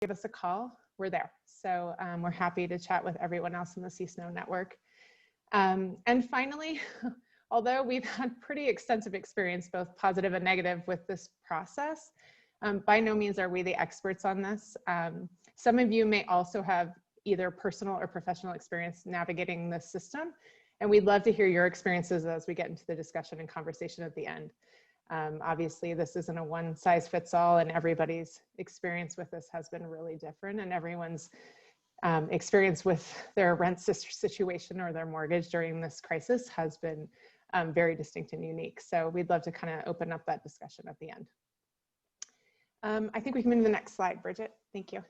give us a call. We're there. So we're happy to chat with everyone else in the CSNOW network. And finally, although we've had pretty extensive experience, both positive and negative, with this process, by no means are we the experts on this. Some of you may also have either personal or professional experience navigating this system, and we'd love to hear your experiences as we get into the discussion and conversation at the end. Obviously, this isn't a one-size-fits-all, and everybody's experience with this has been really different, and everyone's experience with their rent situation or their mortgage during this crisis has been very distinct and unique. So we'd love to kind of open up that discussion at the end. I think we can move to the next slide, Bridget. Thank you.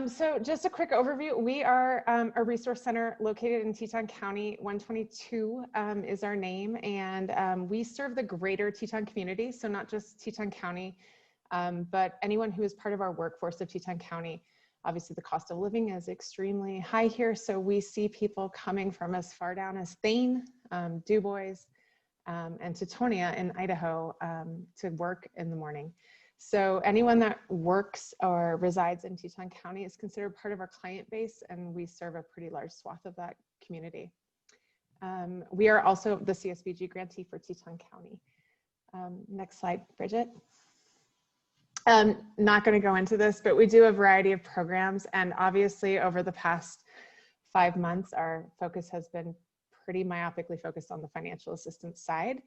So just a quick overview. We are a resource center located in Teton County. 122 is our name, and we serve the greater Teton community. So not just Teton County, but anyone who is part of our workforce of Teton County. Obviously, the cost of living is extremely high here. So we see people coming from as far down as Thane, Du Bois, and Teutonia in Idaho to work in the morning. So anyone that works or resides in Teton County is considered part of our client base, and we serve a pretty large swath of that community. We are also the CSBG grantee for Teton County. Next slide, Bridget. Not going to go into this, but we do a variety of programs, and obviously over the past 5 months, our focus has been pretty myopically focused on the financial assistance side.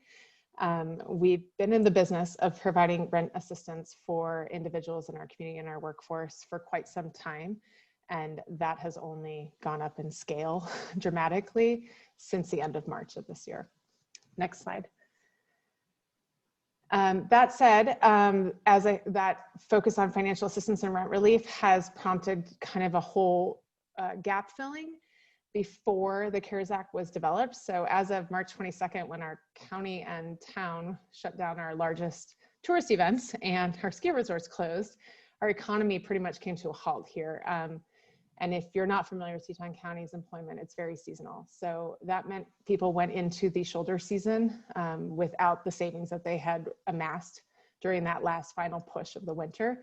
We've been in the business of providing rent assistance for individuals in our community and our workforce for quite some time, and that has only gone up in scale dramatically since the end of March of this year. Next slide. That said, that focus on financial assistance and rent relief has prompted kind of a whole gap filling before the CARES Act was developed. So as of March 22nd, when our county and town shut down our largest tourist events and our ski resorts closed, our economy pretty much came to a halt here. And if you're not familiar with Teton County's employment, it's very seasonal. So that meant people went into the shoulder season without the savings that they had amassed during that last final push of the winter.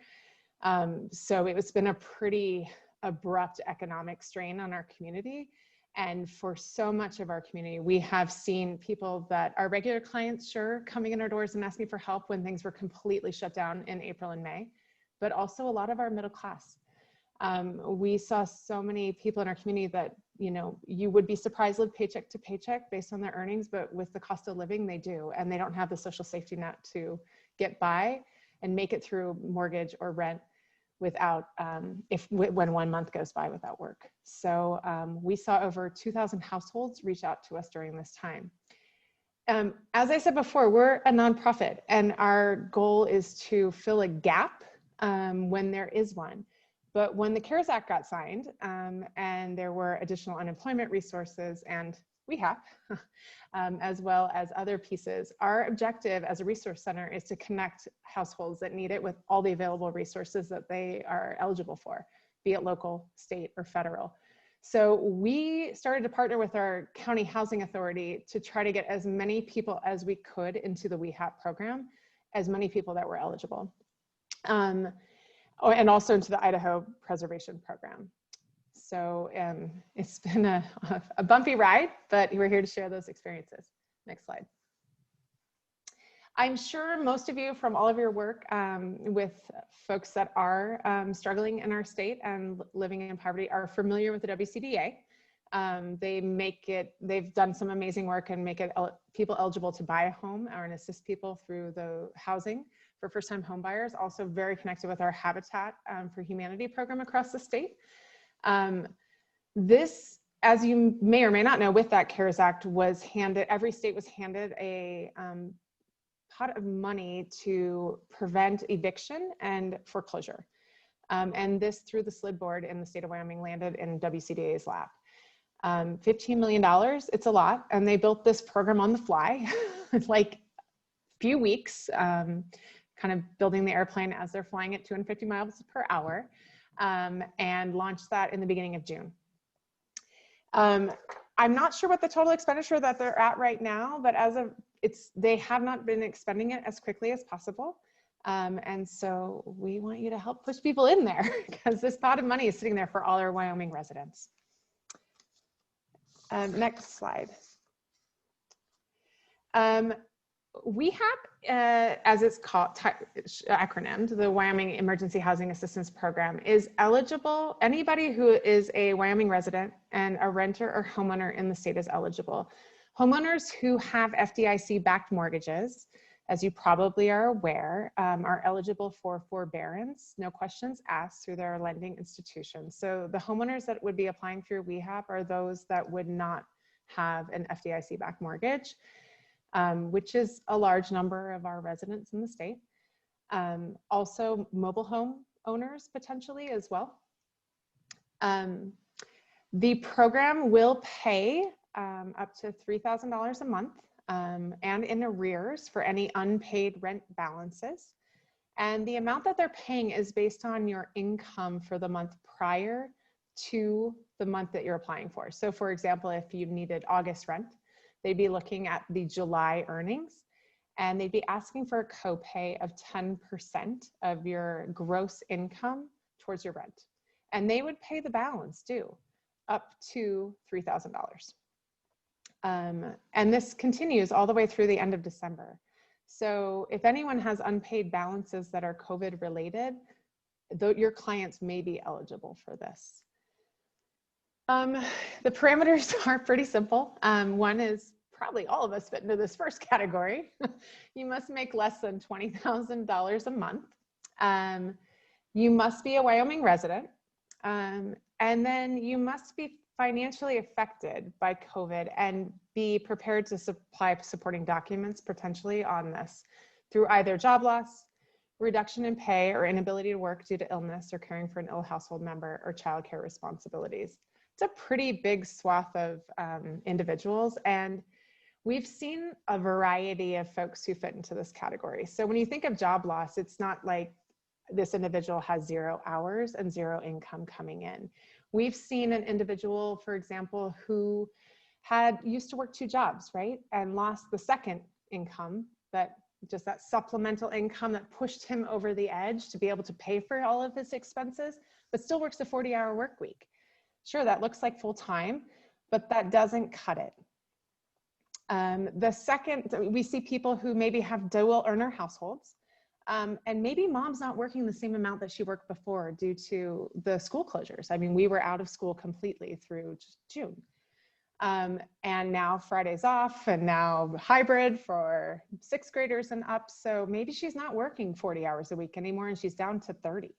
So it's been a pretty abrupt economic strain on our community. And for so much of our community, we have seen people that are regular clients, sure, coming in our doors and asking for help when things were completely shut down in April and May, but also a lot of our middle class. We saw so many people in our community that, you know, you would be surprised live paycheck to paycheck based on their earnings, but with the cost of living, they do, and they don't have the social safety net to get by and make it through mortgage or rent without, when 1 month goes by without work. So we saw over 2,000 households reach out to us during this time. As I said before, we're a nonprofit, and our goal is to fill a gap when there is one. But when the CARES Act got signed and there were additional unemployment resources and WEHAP, as well as other pieces, our objective as a resource center is to connect households that need it with all the available resources that they are eligible for, be it local, state, or federal. So we started to partner with our county housing authority to try to get as many people as we could into the WEHAP program, as many people that were eligible. And also into the Idaho Preservation Program. So it's been a bumpy ride, but we're here to share those experiences. Next slide. I'm sure most of you from all of your work with folks that are struggling in our state and living in poverty are familiar with the WCDA. They've done some amazing work and make it people eligible to buy a home and assist people through the housing for first-time home buyers. Also very connected with our Habitat for Humanity program across the state. This, as you may or may not know, with that CARES Act was handed, every state was handed a pot of money to prevent eviction and foreclosure. And this, through the SLID board in the state of Wyoming, landed in WCDA's lap. $15 million, it's a lot. And they built this program on the fly, like few weeks, kind of building the airplane as they're flying at 250 miles per hour, and launched that in the beginning of June. I'm not sure what the total expenditure that they're at right now, but they have not been expending it as quickly as possible. And so we want you to help push people in there because this pot of money is sitting there for all our Wyoming residents. Next slide. WEHAP, as it's called, acronymed, the Wyoming Emergency Housing Assistance Program, is eligible. Anybody who is a Wyoming resident and a renter or homeowner in the state is eligible. Homeowners who have FDIC-backed mortgages, as you probably are aware, are eligible for forbearance, no questions asked, through their lending institutions. So the homeowners that would be applying through WEHAP are those that would not have an FDIC-backed mortgage, which is a large number of our residents in the state. Also mobile home owners potentially as well. The program will pay up to $3,000 a month and in arrears for any unpaid rent balances. And the amount that they're paying is based on your income for the month prior to the month that you're applying for. So for example, if you needed August rent, they'd be looking at the July earnings and they'd be asking for a copay of 10% of your gross income towards your rent. And they would pay the balance due up to $3,000. And this continues all the way through the end of December. So if anyone has unpaid balances that are COVID related, your clients may be eligible for this. The parameters are pretty simple. One is probably all of us fit into this first category. You must make less than $20,000 a month. You must be a Wyoming resident. And then you must be financially affected by COVID and be prepared to supply supporting documents potentially on this through either job loss, reduction in pay, or inability to work due to illness or caring for an ill household member or childcare responsibilities. It's a pretty big swath of individuals, and we've seen a variety of folks who fit into this category. So when you think of job loss, it's not like this individual has 0 hours and 0 income coming in. We've seen an individual, for example, who used to work 2 jobs, right? And lost the second income, that supplemental income that pushed him over the edge to be able to pay for all of his expenses, but still works a 40-hour work week. Sure, that looks like full time, but that doesn't cut it. The second, we see people who maybe have dual earner households, and maybe mom's not working the same amount that she worked before due to the school closures. I mean, we were out of school completely through June. And now Friday's off, and now hybrid for 6th graders and up. So maybe she's not working 40 hours a week anymore, and she's down to 30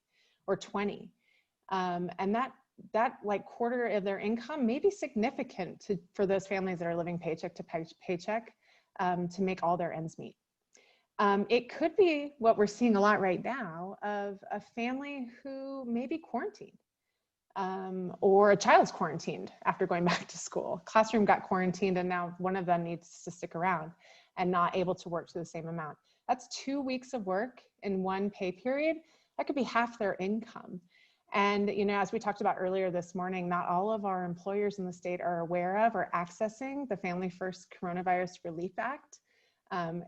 or 20. And that like quarter of their income may be significant for those families that are living paycheck to paycheck to make all their ends meet. It could be what we're seeing a lot right now of a family who may be quarantined, or a child's quarantined after going back to school. Classroom got quarantined and now one of them needs to stick around and not able to work to the same amount. That's 2 weeks of work in one pay period. That could be half their income. And, you know, as we talked about earlier this morning, not all of our employers in the state are aware of or accessing the Family First Coronavirus Relief Act.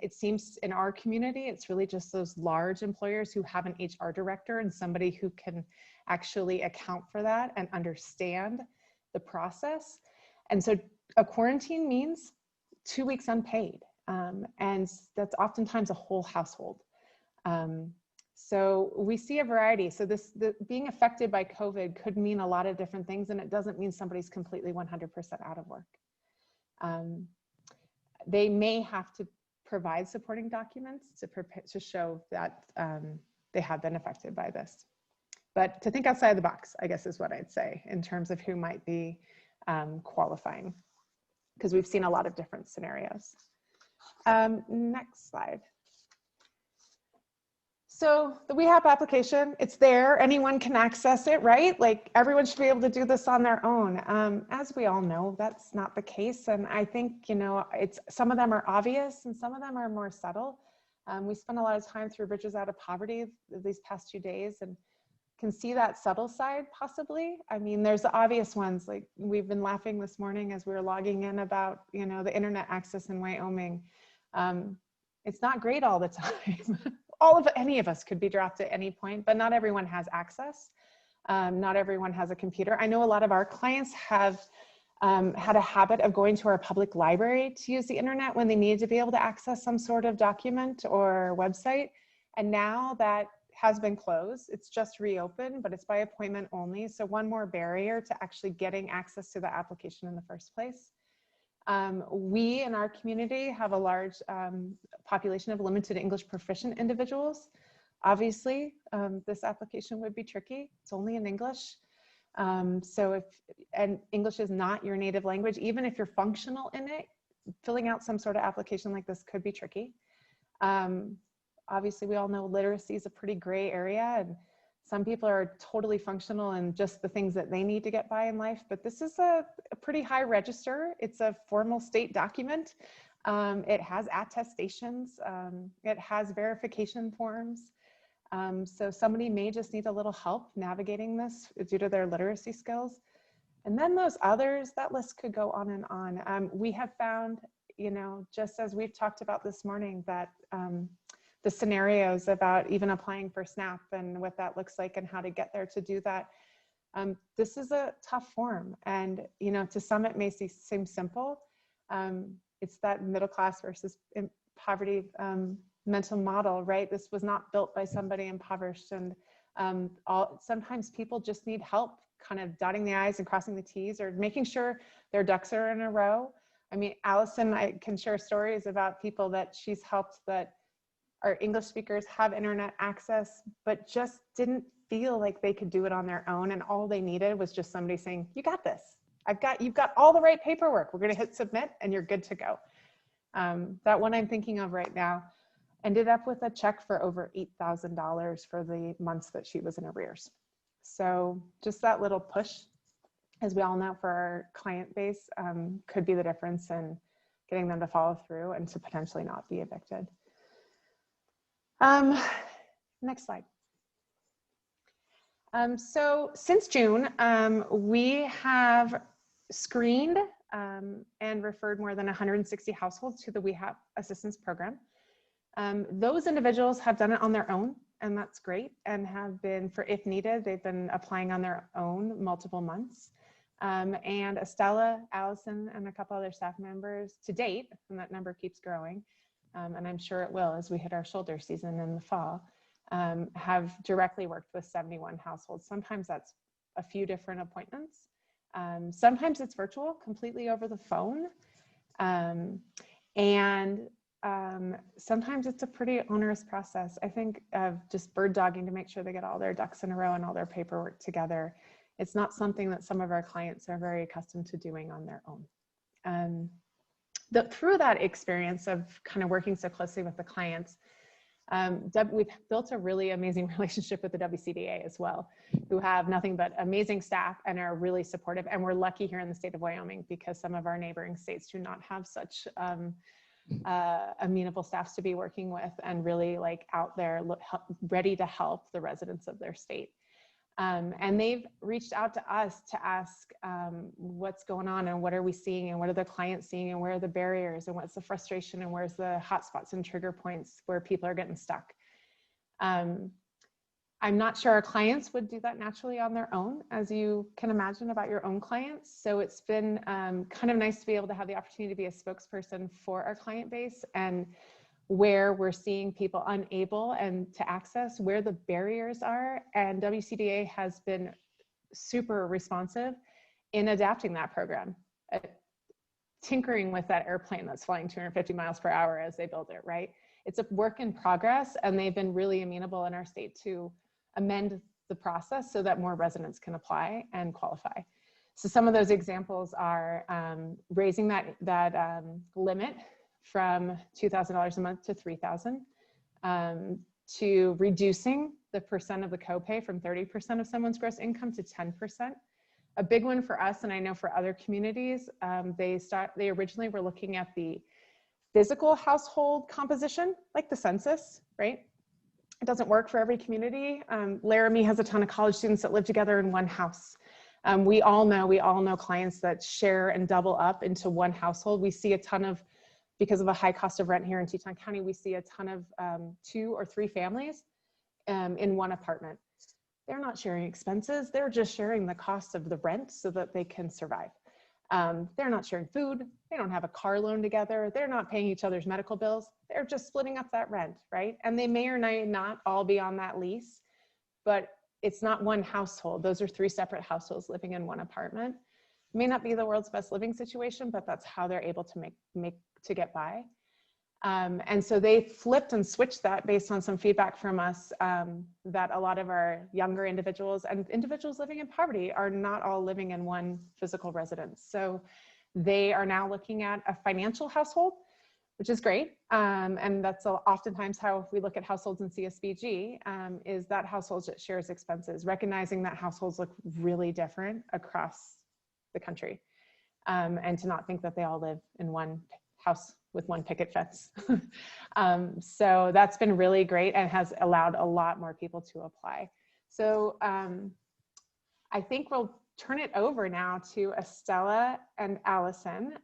It seems in our community, it's really just those large employers who have an HR director and somebody who can actually account for that and understand the process. And so a quarantine means 2 weeks unpaid. And that's oftentimes a whole household. So we see a variety. So being affected by COVID could mean a lot of different things, and it doesn't mean somebody's completely 100% out of work. They may have to provide supporting documents to show that they have been affected by this. But to think outside the box, I guess, is what I'd say in terms of who might be qualifying, because we've seen a lot of different scenarios. Next slide. So the WEHAP application, it's there. Anyone can access it, right? Like everyone should be able to do this on their own. As we all know, that's not the case. And I think, you know, some of them are obvious and some of them are more subtle. We spent a lot of time through Bridges Out of Poverty these past 2 days and can see that subtle side possibly. I mean, there's the obvious ones, like we've been laughing this morning as we were logging in about, you know, the internet access in Wyoming. It's not great all the time. any of us could be dropped at any point, but not everyone has access. Not everyone has a computer. I know a lot of our clients have had a habit of going to our public library to use the internet when they needed to be able to access some sort of document or website. And now that has been closed. It's just reopened, but it's by appointment only. So one more barrier to actually getting access to the application in the first place. We in our community have a large population of limited English proficient individuals. Obviously, this application would be tricky. It's only in English. And English is not your native language, even if you're functional in it, filling out some sort of application like this could be tricky. Obviously, we all know literacy is a pretty gray area, and some people are totally functional in just the things that they need to get by in life, but this is a pretty high register. It's a formal state document. It has attestations. It has verification forms. So somebody may just need a little help navigating this due to their literacy skills. And then those others, that list could go on and on. We have found, you know, just as we've talked about this morning, that the scenarios about even applying for SNAP and what that looks like and how to get there to do that. This is a tough form, and you know, to some it may seem simple. It's that middle class versus poverty mental model, right? This was not built by somebody impoverished, and sometimes people just need help kind of dotting the I's and crossing the T's, or making sure their ducks are in a row. I mean, Allison, I can share stories about people that she's helped that our English speakers have internet access, but just didn't feel like they could do it on their own. And all they needed was just somebody saying, you got this. You've got all the right paperwork. We're going to hit submit and you're good to go. That one I'm thinking of right now ended up with a check for over $8,000 for the months that she was in arrears. So just that little push, as we all know, for our client base could be the difference in getting them to follow through and to potentially not be evicted. Next slide. So since June, we have screened and referred more than 160 households to the WEHAP assistance program. Those individuals have done it on their own, and that's great, and have been, for if needed, they've been applying on their own multiple months. And Estella, Allison, and a couple other staff members to date, and that number keeps growing, and I'm sure it will as we hit our shoulder season in the fall, have directly worked with 71 households. Sometimes that's a few different appointments. Sometimes it's virtual, completely over the phone. Sometimes it's a pretty onerous process. I think of just bird dogging to make sure they get all their ducks in a row and all their paperwork together. It's not something that some of our clients are very accustomed to doing on their own. Through that experience of kind of working so closely with the clients, we've built a really amazing relationship with the WCDA as well, who have nothing but amazing staff and are really supportive. And we're lucky here in the state of Wyoming because some of our neighboring states do not have such amenable staffs to be working with and really like out there ready to help the residents of their state. And they've reached out to us to ask what's going on and what are we seeing and what are the clients seeing and where are the barriers and what's the frustration and where's the hot spots and trigger points where people are getting stuck. I'm not sure our clients would do that naturally on their own, as you can imagine about your own clients. So it's been kind of nice to be able to have the opportunity to be a spokesperson for our client base, and where we're seeing people unable and to access, where the barriers are. And WCDA has been super responsive in adapting that program, tinkering with that airplane that's flying 250 miles per hour as they build it, right? It's a work in progress, and they've been really amenable in our state to amend the process so that more residents can apply and qualify. So some of those examples are raising that limit from $2,000 a month to $3,000, to reducing the percent of the copay from 30% of someone's gross income to 10%. A big one for us, and I know for other communities, they originally were looking at the physical household composition, like the census, right? It doesn't work for every community. Laramie has a ton of college students that live together in one house. We all know clients that share and double up into one household. We see a ton of because of a high cost of rent here in Teton County, we see a ton of 2 or 3 families in one apartment. They're not sharing expenses. They're just sharing the cost of the rent so that they can survive. They're not sharing food. They don't have a car loan together. They're not paying each other's medical bills. They're just splitting up that rent, right? And they may or may not all be on that lease, but it's not one household. Those are 3 separate households living in one apartment. It may not be the world's best living situation, but that's how they're able to to get by. And so they flipped and switched that based on some feedback from us that a lot of our younger individuals and individuals living in poverty are not all living in one physical residence. So they are now looking at a financial household, which is great. And that's oftentimes how we look at households in CSBG, is that household that shares expenses, recognizing that households look really different across the country. And to not think that they all live in one house with one picket fence. So that's been really great and has allowed a lot more people to apply. So I think we'll turn it over now to Estella and Allison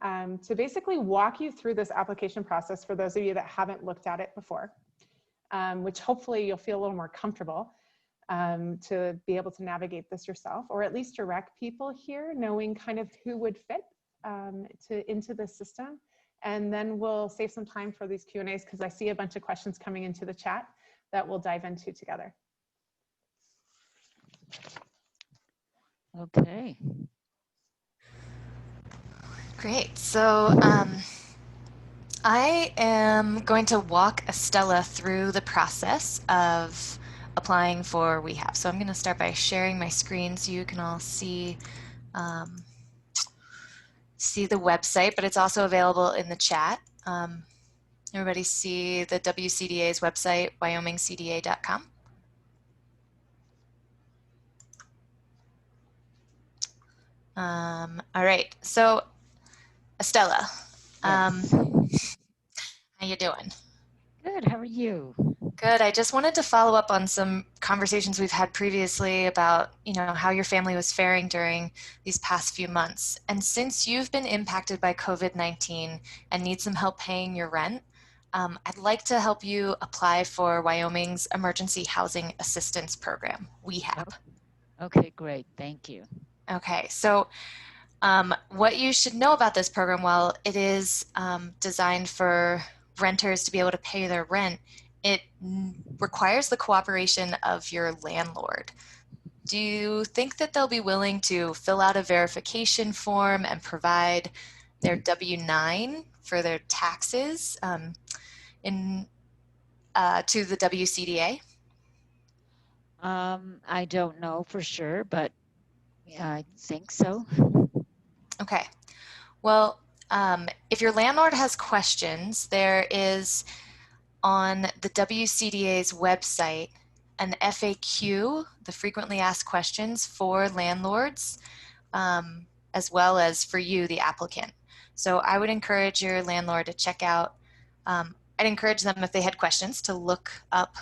to basically walk you through this application process for those of you that haven't looked at it before, which hopefully you'll feel a little more comfortable to be able to navigate this yourself, or at least direct people here, knowing kind of who would fit into this system. And then we'll save some time for these Q&As because I see a bunch of questions coming into the chat that we'll dive into together. Okay. Great. So I am going to walk Estella through the process of applying for WEHAP. So I'm going to start by sharing my screen so you can all see the website, but it's also available in the chat. Everybody see the WCDA's website, wyomingcda.com. All right, so Estella, Yes. how you doing? Good. How are you? Good. I just wanted to follow up on some conversations we've had previously about, how your family was faring during these past few months. And since you've been impacted by COVID-19 and need some help paying your rent, I'd like to help you apply for Wyoming's Emergency Housing Assistance Program, WEHAP. Okay, great. Thank you. Okay, so what you should know about this program, while it is designed for renters to be able to pay their rent, it requires the cooperation of your landlord. Do you think that they'll be willing to fill out a verification form and provide their W-9 for their taxes to the WCDA? I don't know for sure, but yeah, I think so. Okay. Well, if your landlord has questions, there is on the WCDA's website an FAQ, the frequently asked questions for landlords, as well as for you, the applicant. So I would encourage your landlord to check out, I'd encourage them if they had questions to look up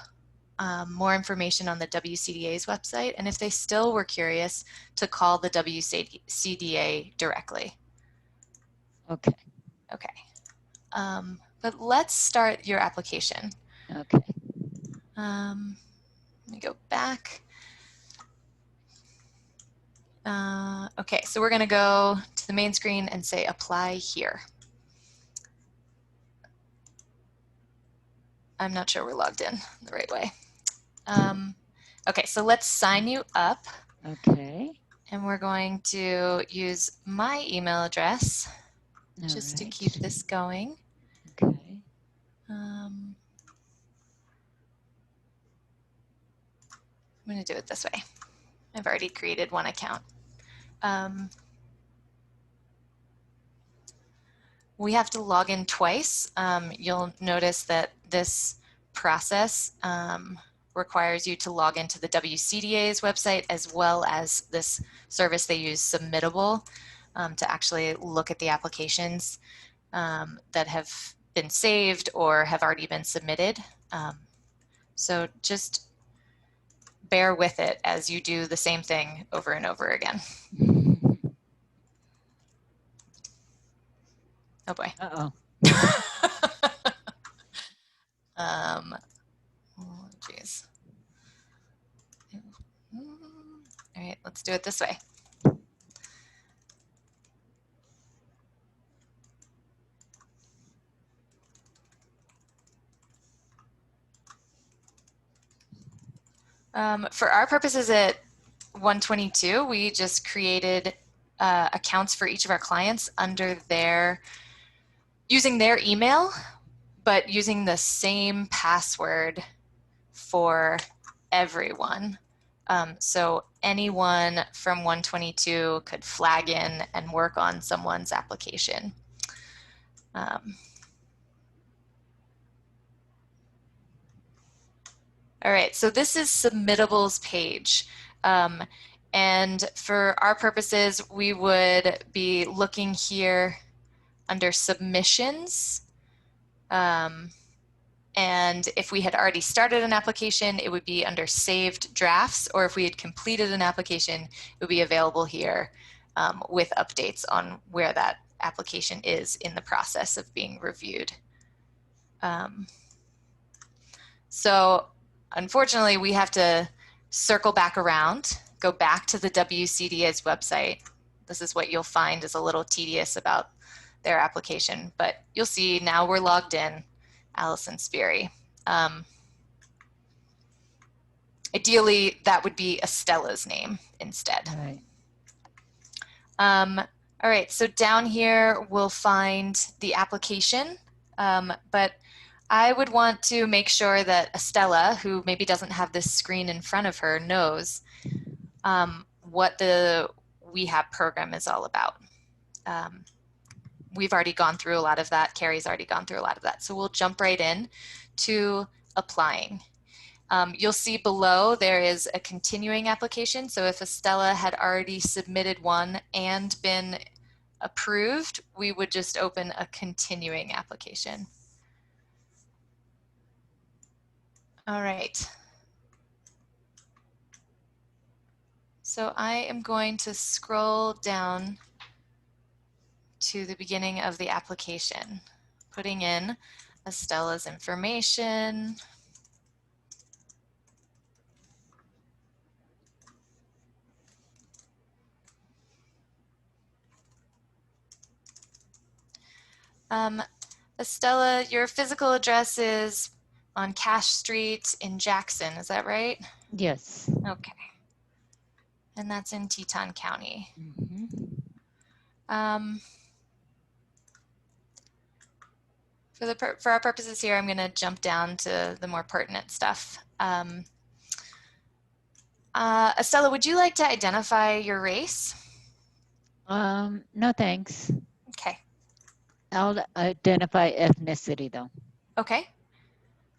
more information on the WCDA's website, and if they still were curious, to call the WCDA directly. Okay. Okay. But let's start your application. Okay. Let me go back. Okay, so we're going to go to the main screen and say apply here. I'm not sure we're logged in the right way. Okay, so let's sign you up. Okay. And we're going to use my email address just to keep this going. Okay. I'm going to do it this way. I've already created one account. We have to log in twice. You'll notice that this process requires you to log into the WCDA's website as well as this service they use, Submittable, to actually look at the applications that have been saved or have already been submitted. So just bear with it as you do the same thing over and over again. Oh boy. Uh-oh. Oh, geez. All right, let's do it this way. For our purposes at 122, we just created accounts for each of our clients under using their email, but using the same password for everyone. So anyone from 122 could flag in and work on someone's application. All right, so this is submittables page. And for our purposes, we would be looking here under submissions. And if we had already started an application, it would be under saved drafts, or if we had completed an application, it would be available here with updates on where that application is in the process of being reviewed. So unfortunately, we have to circle back around, go back to the WCDA's website. This is what you'll find is a little tedious about their application, but you'll see now we're logged in, Allison Sperry. Ideally, that would be Estella's name instead. All right. All right, so down here we'll find the application, but I would want to make sure that Estella, who maybe doesn't have this screen in front of her, knows what the WEHAP program is all about. We've already gone through a lot of that. Carey's already gone through a lot of that. So we'll jump right in to applying. You'll see below there is a continuing application. So if Estella had already submitted one and been approved, we would just open a continuing application. All right. So I am going to scroll down to the beginning of the application, putting in Estella's information. Estella, your physical address is on Cash Street in Jackson, is that right? Yes. Okay. And that's in Teton County. Mm-hmm. For our purposes here, I'm going to jump down to the more pertinent stuff. Estella, would you like to identify your race? No, thanks. Okay. I'll identify ethnicity though. Okay.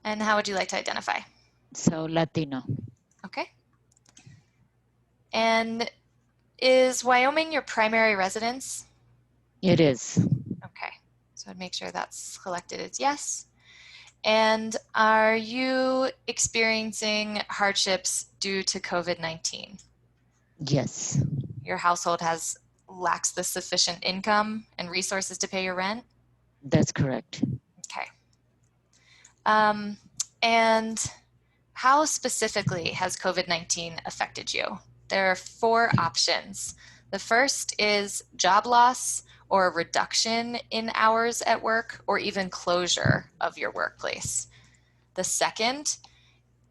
And how would you like to identify? So Latino. Okay. And is Wyoming your primary residence? It is. Okay. So I'd make sure that's selected as yes. And are you experiencing hardships due to COVID-19? Yes. Your household lacks the sufficient income and resources to pay your rent? That's correct. Okay. And how specifically has COVID-19 affected you? There are 4 options. The first is job loss or a reduction in hours at work or even closure of your workplace. The second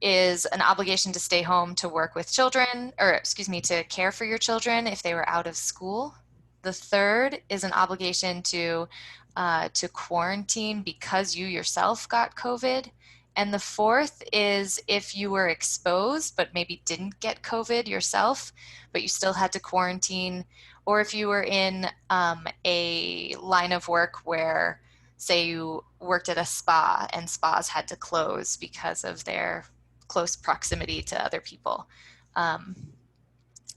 is an obligation to stay home to work with children, or excuse me, to care for your children if they were out of school. The third is an obligation to quarantine because you yourself got COVID. And the fourth is if you were exposed but maybe didn't get COVID yourself, but you still had to quarantine, or if you were in a line of work where, say, you worked at a spa and spas had to close because of their close proximity to other people.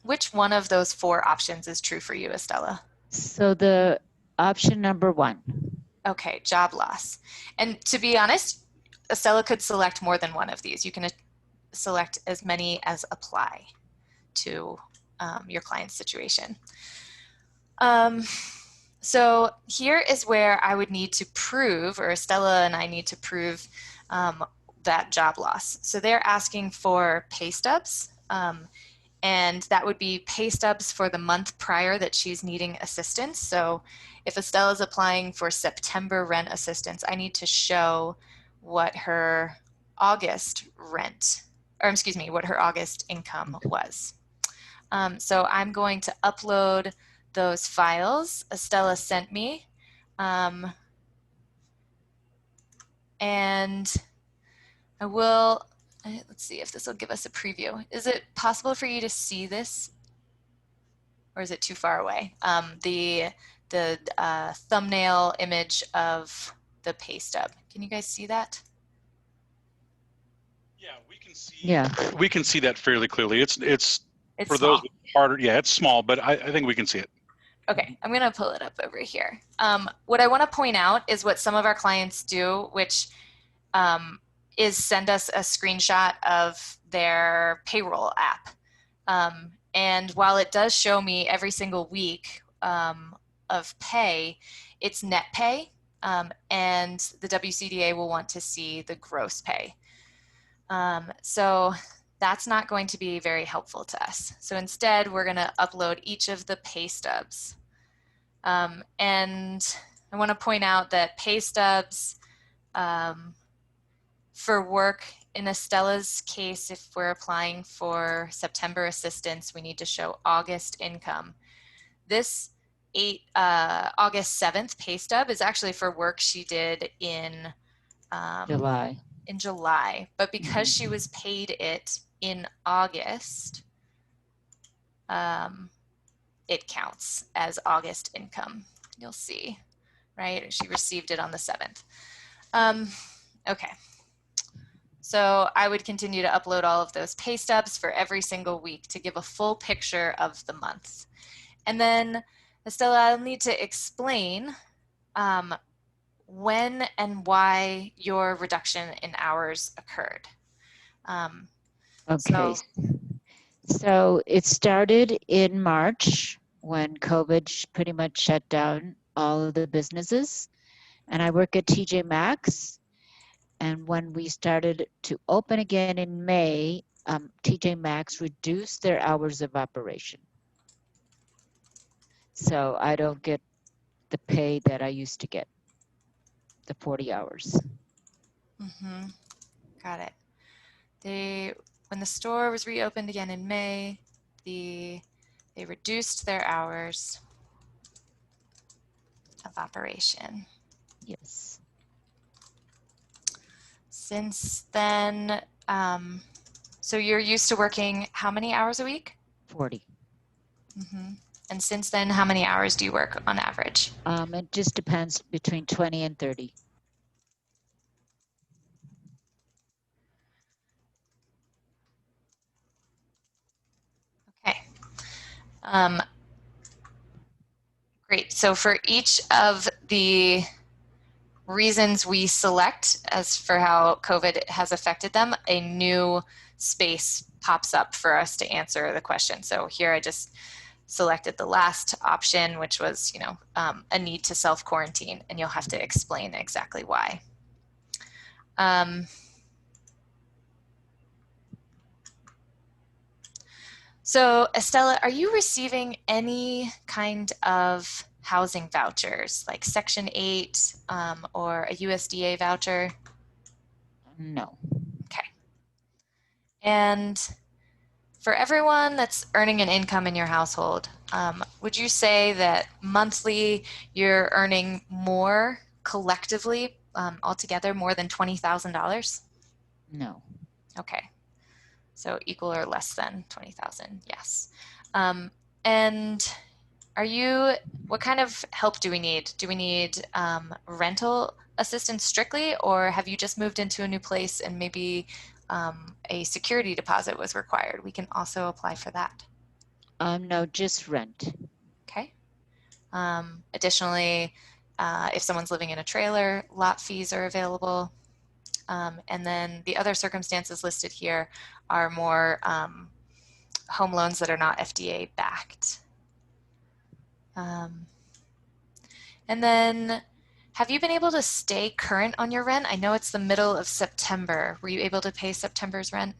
Which one of those 4 options is true for you, Estella? So the option number 1. Okay, job loss. And to be honest, Estella could select more than one of these. You can select as many as apply to your client's situation. So here is where I would need to prove, or Estella and I need to prove that job loss. So they're asking for pay stubs, and that would be pay stubs for the month prior that she's needing assistance. So if Estella's applying for September rent assistance, I need to show what her August rent, or excuse me, what her August income was. So I'm going to upload those files Estella sent me. And I will, let's see if this will give us a preview. Is it possible for you to see this? Or is it too far away? The thumbnail image of the pay stub. Can you guys see that? Yeah, we can see. Yeah. We can see that fairly clearly. It's for small. those harder. Yeah, it's small, but I think we can see it. Okay, I'm gonna pull it up over here. What I want to point out is what some of our clients do, which is send us a screenshot of their payroll app. And while it does show me every single week of pay, it's net pay, and the WCDA will want to see the gross pay. So that's not going to be very helpful to us. So instead, we're going to upload each of the pay stubs. And I want to point out that pay stubs for work, in Estella's case, if we're applying for September assistance, we need to show August income. This August 7th pay stub is actually for work she did in July. But because she was paid it in August, it counts as August income. You'll see, right? She received it on the 7th. Okay. So I would continue to upload all of those pay stubs for every single week to give a full picture of the months. And then, Estella, I'll need to explain when and why your reduction in hours occurred. Okay. So it started in March when COVID pretty much shut down all of the businesses. And I work at TJ Maxx. And when we started to open again in May, TJ Maxx reduced their hours of operation. So I don't get the pay that I used to get, the 40 hours. Got it. When the store was reopened again in May, they reduced their hours of operation. Yes. Since then, so you're used to working how many hours a week? 40. And since then, how many hours do you work on average? It just depends between 20 and 30. Okay. Great. So for each of the reasons we select as for how COVID has affected them, a new space pops up for us to answer the question. So here I just selected the last option, which was, a need to self-quarantine, and you'll have to explain exactly why. So Estella, are you receiving any kind of housing vouchers like Section 8 or a USDA voucher? No. Okay. And for everyone that's earning an income in your household, would you say that monthly you're earning more collectively altogether, more than $20,000? No. Okay. So equal or less than 20,000, yes. And what kind of help do we need? Do we need rental assistance strictly, or have you just moved into a new place and maybe a security deposit was required? We can also apply for that. No, just rent. Okay. Additionally, if someone's living in a trailer, lot fees are available. And then the other circumstances listed here are more home loans that are not FDA backed. And then, have you been able to stay current on your rent? I know it's the middle of September. Were you able to pay September's rent?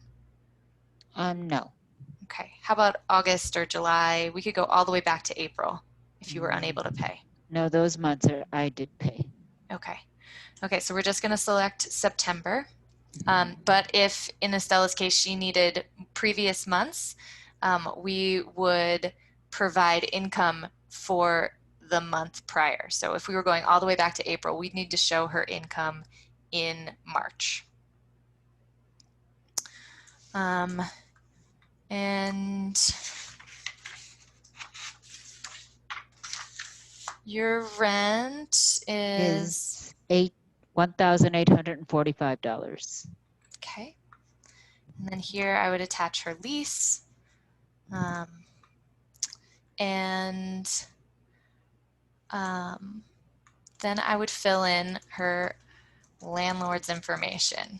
No. Okay. How about August or July? We could go all the way back to April if you were unable to pay. No, those months I did pay. Okay. Okay, so we're just going to select September. But if in Estella's case she needed previous months, we would provide income for the month prior. So if we were going all the way back to April, we'd need to show her income in March. And your rent is $1,845. okay. And then here I would attach her lease. Then I would fill in her landlord's information.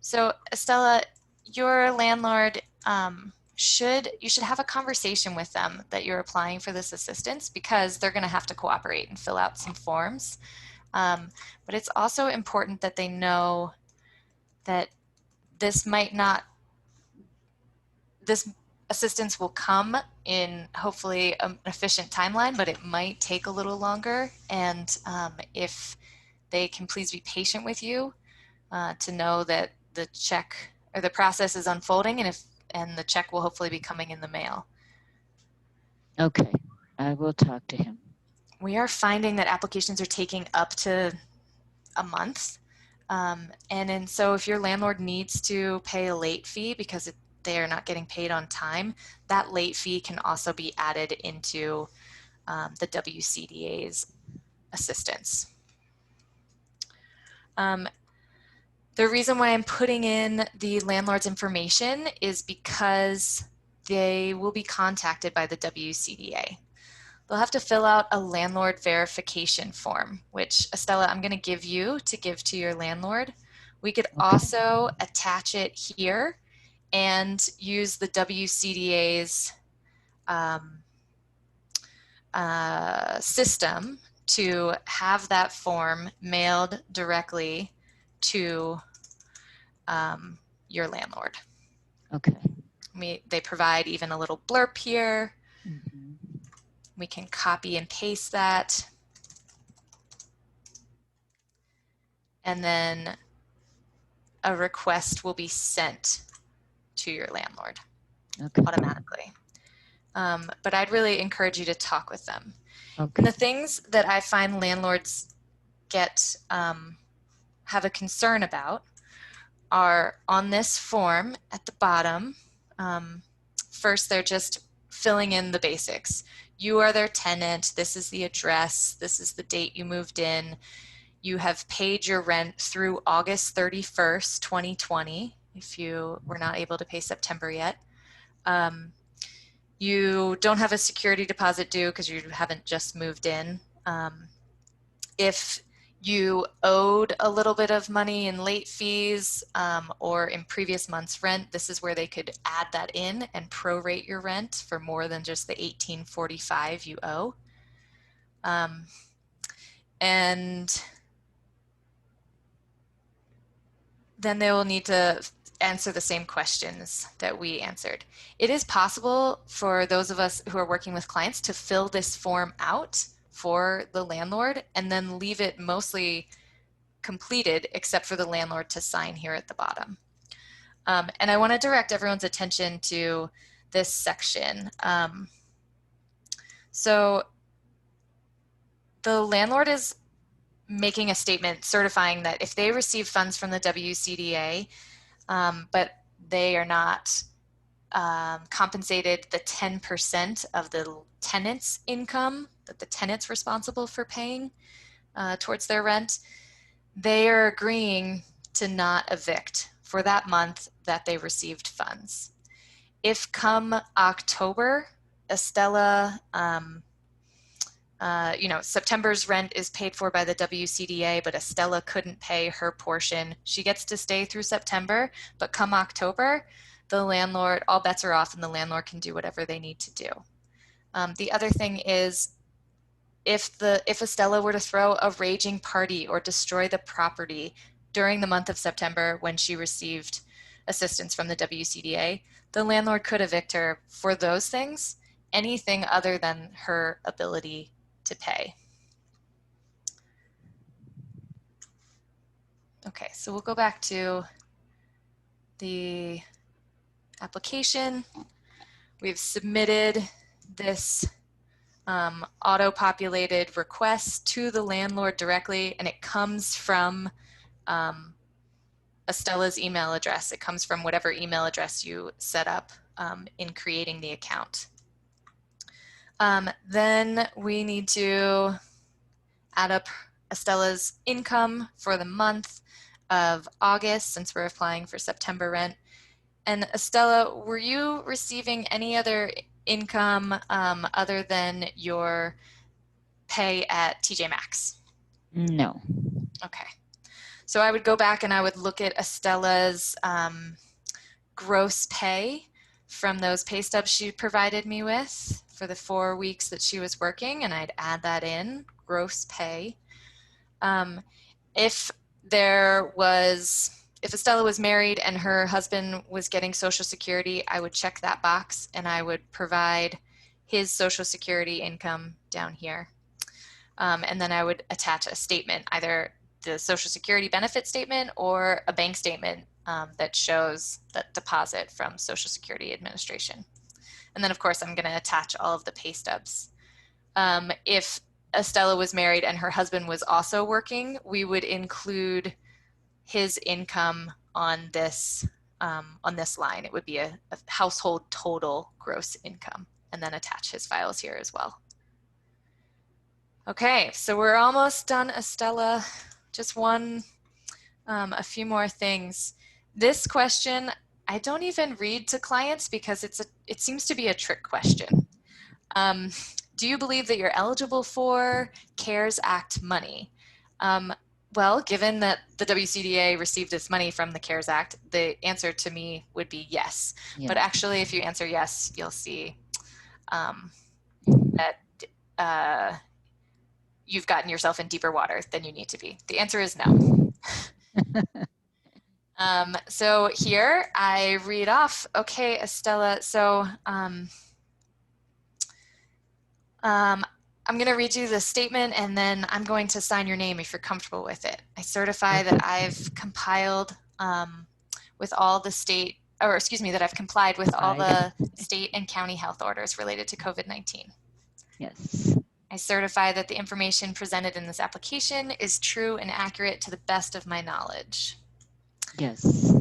So Estella, your landlord, you should have a conversation with them that you're applying for this assistance, because they're going to have to cooperate and fill out some forms. But it's also important that they know that this assistance will come in hopefully an efficient timeline, but it might take a little longer. And if they can please be patient with you, to know that the check or the process is unfolding, and the check will hopefully be coming in the mail. Okay, I will talk to him. We are finding that applications are taking up to a month. So if your landlord needs to pay a late fee because they are not getting paid on time, that late fee can also be added into the WCDA's assistance. The reason why I'm putting in the landlord's information is because they will be contacted by the WCDA. They'll have to fill out a landlord verification form, which, Estella, I'm going to give you to give to your landlord. We could also attach it here and use the WCDA's system to have that form mailed directly to your landlord. Okay. They provide even a little blurb here. Mm-hmm. We can copy and paste that. And then a request will be sent to your landlord automatically. But I'd really encourage you to talk with them. Okay. And the things that I find landlords have a concern about are on this form at the bottom. First, they're just filling in the basics. You are their tenant. This is the address. This is the date you moved in. You have paid your rent through August 31st, 2020, if you were not able to pay September yet. You don't have a security deposit due because you haven't just moved in. If you owed a little bit of money in late fees or in previous month's rent, this is where they could add that in and prorate your rent for more than just the $1,845 you owe. And then they will need to answer the same questions that we answered. It is possible for those of us who are working with clients to fill this form out for the landlord and then leave it mostly completed except for the landlord to sign here at the bottom. And I want to direct everyone's attention to this section. So the landlord is making a statement certifying that if they receive funds from the WCDA, but they are not compensated the 10% of the tenant's income that the tenant's responsible for paying towards their rent, they are agreeing to not evict for that month that they received funds. If come October, Estella, September's rent is paid for by the WCDA, but Estella couldn't pay her portion, she gets to stay through September, but come October, the landlord, all bets are off and the landlord can do whatever they need to do. The other thing is, if Estella were to throw a raging party or destroy the property during the month of September when she received assistance from the WCDA, the landlord could evict her for those things, anything other than her ability to pay. Okay, so we'll go back to the application. We've submitted this auto-populated request to the landlord directly, and it comes from Estella's email address. It comes from whatever email address you set up in creating the account. Then we need to add up Estella's income for the month of August, since we're applying for September rent. And Estella, were you receiving any other income other than your pay at TJ Maxx? No. Okay. So I would go back and I would look at Estella's gross pay from those pay stubs she provided me with for the 4 weeks that she was working, and I'd add that in, gross pay. If Estella was married and her husband was getting Social Security, I would check that box and I would provide his Social Security income down here. And then I would attach a statement, either the Social Security benefit statement or a bank statement that shows that deposit from Social Security Administration. And then of course I'm going to attach all of the pay stubs. If Estella was married and her husband was also working, we would include his income on this line. It would be a household total gross income, and then attach his files here as well. Okay, so we're almost done, Estella. Just a few more things. This question, I don't even read to clients because it seems to be a trick question. Do you believe that you're eligible for CARES Act money? Well, given that the WCDA received its money from the CARES Act, the answer to me would be yes. Yeah. But actually, if you answer yes, you'll see that you've gotten yourself in deeper water than you need to be. The answer is no. So here I read off, okay, Estella, so I'm going to read you the statement and then I'm going to sign your name if you're comfortable with it. I certify that I've compiled with all the that I've complied with all the state and county health orders related to COVID-19. Yes. I certify that the information presented in this application is true and accurate to the best of my knowledge. Yes.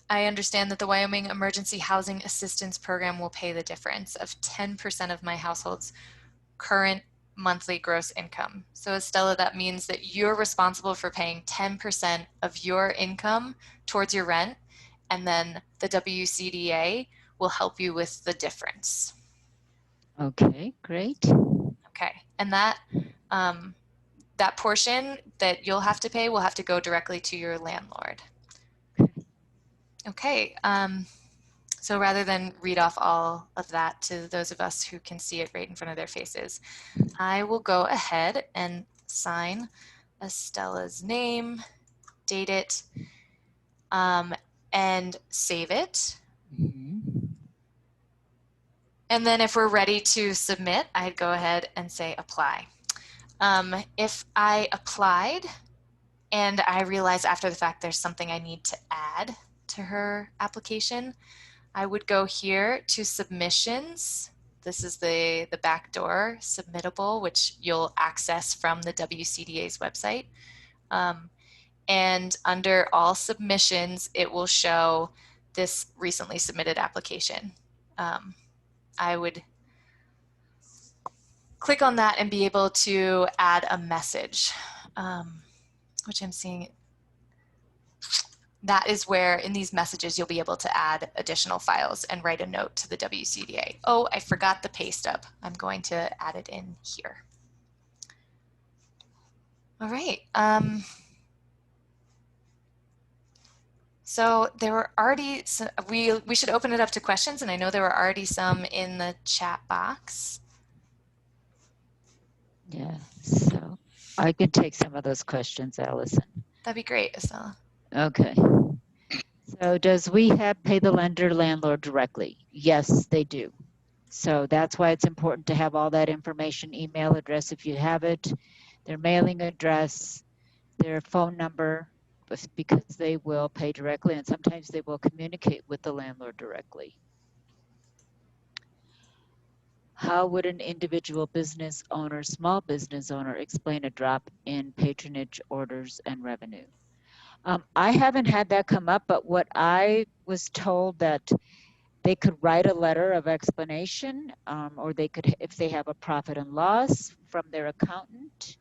I understand that the Wyoming Emergency Housing Assistance Program will pay the difference of 10% of my household's current monthly gross income. So Estella, that means that you're responsible for paying 10% of your income towards your rent, and then the WCDA will help you with the difference. Okay, great. Okay, and that portion that you'll have to pay will have to go directly to your landlord. Okay, so rather than read off all of that to those of us who can see it right in front of their faces, I will go ahead and sign Estella's name, date it, and save it. Mm-hmm. And then if we're ready to submit, I'd go ahead and say apply. If I applied and I realize after the fact there's something I need to add to her application, I would go here to submissions. This is the backdoor submittable, which you'll access from the WCDA's website. And under all submissions, it will show this recently submitted application. I would click on that and be able to add a message, which I'm seeing. That is where in these messages you'll be able to add additional files and write a note to the WCDA. Oh, I forgot the pay stub. I'm going to add it in here. All right. So there were already some, we should open it up to questions, and I know there were already some in the chat box. Yeah, so I can take some of those questions, Allison. That'd be great, Estella. Okay. So does WEHAP pay the lender landlord directly? Yes, they do. So that's why it's important to have all that information, email address if you have it, their mailing address, their phone number, because they will pay directly and sometimes they will communicate with the landlord directly. How would an individual business owner, small business owner, explain a drop in patronage orders and revenue? I haven't had that come up, but what I was told that they could write a letter of explanation, or they could, if they have a profit and loss from their accountant,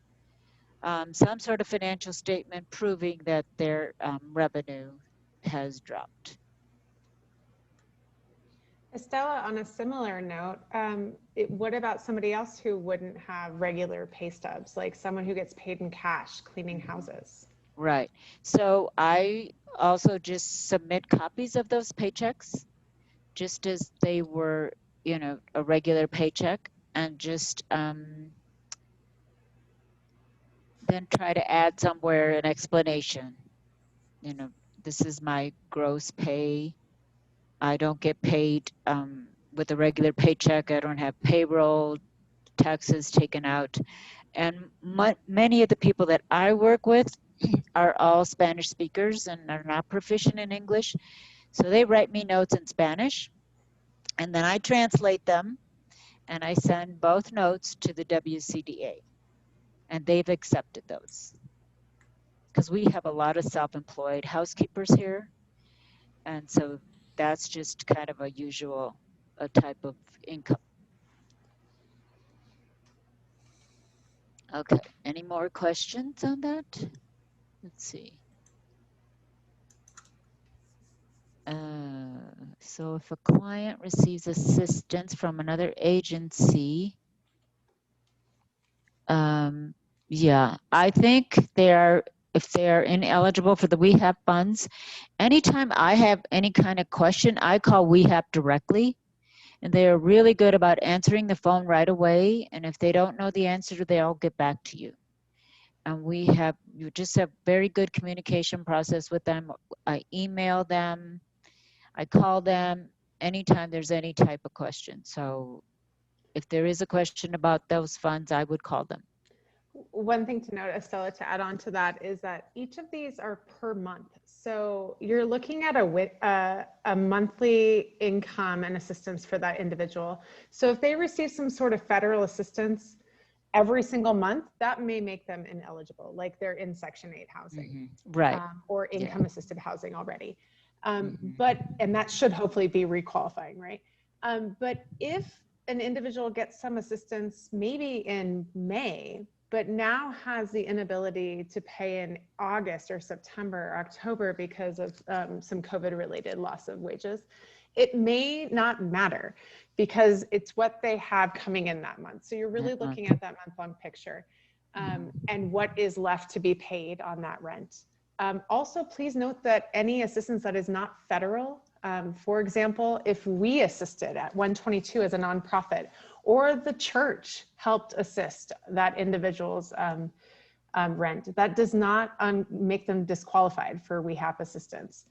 some sort of financial statement proving that their revenue has dropped. Estella, on a similar note, what about somebody else who wouldn't have regular pay stubs, like someone who gets paid in cash cleaning houses? Right. So I also just submit copies of those paychecks, just as they were, you know, a regular paycheck, and just then try to add somewhere an explanation. You know, this is my gross pay. I don't get paid with a regular paycheck. I don't have payroll, taxes taken out. And many of the people that I work with are all Spanish speakers and are not proficient in English. So they write me notes in Spanish, and then I translate them, and I send both notes to the WCDA, and they've accepted those. Because we have a lot of self-employed housekeepers here, and so that's just kind of a usual type of income. Okay, any more questions on that? Let's see. So if a client receives assistance from another agency, yeah, I think if they're ineligible for the WEHAP funds, anytime I have any kind of question, I call WEHAP directly, and they're really good about answering the phone right away. And if they don't know the answer, they'll get back to you. And you just have very good communication process with them. I email them, I call them anytime there's any type of question. So if there is a question about those funds, I would call them. One thing to note, Estella, to add on to that is that each of these are per month. So you're looking at a monthly income and assistance for that individual. So if they receive some sort of federal assistance every single month, that may make them ineligible, like they're in Section 8 housing, right? Or income assisted housing already. And that should hopefully be requalifying, right? But if an individual gets some assistance maybe in May, but now has the inability to pay in August or September or October because of some COVID-related loss of wages, it may not matter because it's what they have coming in that month. So you're really looking at that month-long picture and what is left to be paid on that rent. Also, please note that any assistance that is not federal, for example, if we assisted at 122 as a nonprofit, or the church helped assist that individual's rent, that does not make them disqualified for WEHAP assistance.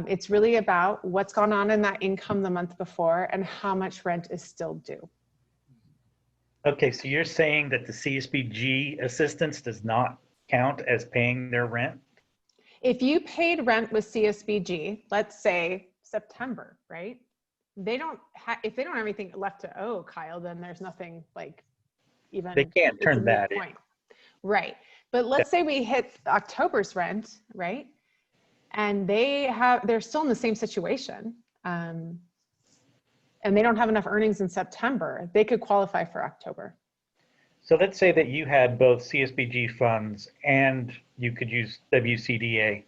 It's really about what's gone on in that income the month before and how much rent is still due. Okay, so you're saying that the CSBG assistance does not count as paying their rent? If you paid rent with CSBG, let's say September, right? If they don't have anything left to owe, Kyle, then there's nothing like even. They can't turn that in. Right. But let's say we hit October's rent, right? And they're still in the same situation. And they don't have enough earnings in September, they could qualify for October. So let's say that you had both CSBG funds and you could use WCDA.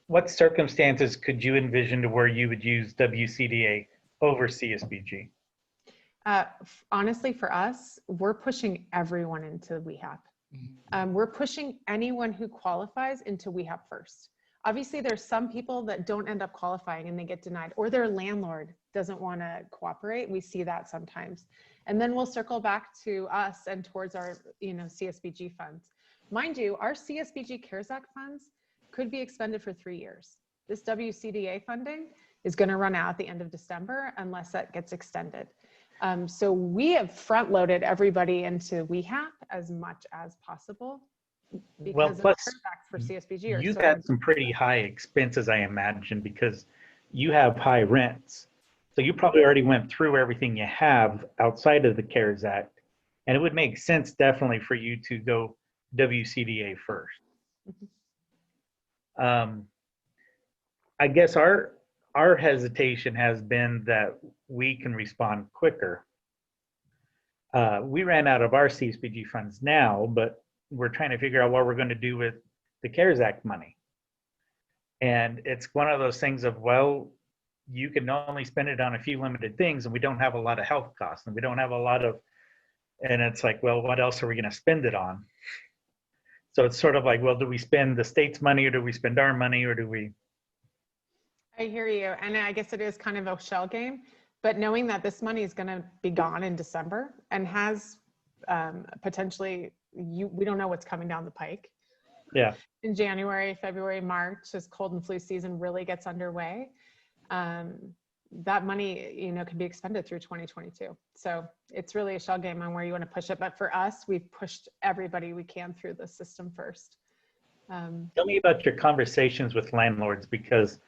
What circumstances could you envision to where you would use WCDA over CSBG? Honestly, for us, we're pushing everyone into WEHAP. We're pushing anyone who qualifies into WEHAP first. Obviously, there's some people that don't end up qualifying and they get denied, or their landlord doesn't want to cooperate. We see that sometimes. And then we'll circle back to us and towards our, CSBG funds. Mind you, our CSBG CARES Act funds could be expended for 3 years. This WCDA funding is going to run out at the end of December unless that gets extended. So we have front loaded everybody into WEHAP as much as possible because plus, of CARES Act for CSBG. You've had some pretty high expenses, I imagine, because you have high rents. So you probably already went through everything you have outside of the CARES Act. And it would make sense definitely for you to go WCDA first. I guess our hesitation has been that we can respond quicker. We ran out of our CSBG funds now, but we're trying to figure out what we're going to do with the CARES Act money. And it's one of those things of, well, you can only spend it on a few limited things, and we don't have a lot of health costs, and we don't have a lot of, and it's like, well, what else are we going to spend it on? So it's sort of like, well, do we spend the state's money, or do we spend our money, or do we? I hear you. And I guess it is kind of a shell game, but knowing that this money is going to be gone in December and has potentially, we don't know what's coming down the pike. Yeah. In January, February, March, as cold and flu season really gets underway, that money, can be expended through 2022. So it's really a shell game on where you want to push it. But for us, we've pushed everybody we can through the system first. Tell me about your conversations with landlords, because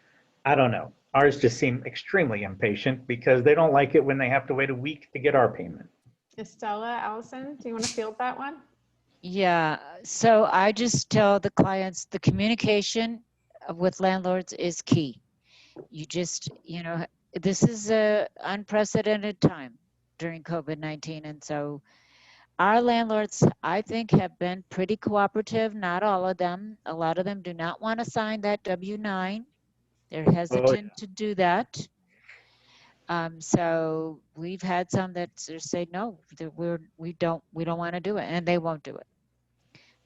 I don't know, ours just seem extremely impatient because they don't like it when they have to wait a week to get our payment. Estella, Allison, do you want to field that one? Yeah, so I just tell the clients the communication with landlords is key. You just, this is a unprecedented time during COVID-19. And so our landlords, I think, have been pretty cooperative. Not all of them. A lot of them do not want to sign that W-9. They're hesitant to do that. So we've had some that say, no, that we don't want to do it, and they won't do it.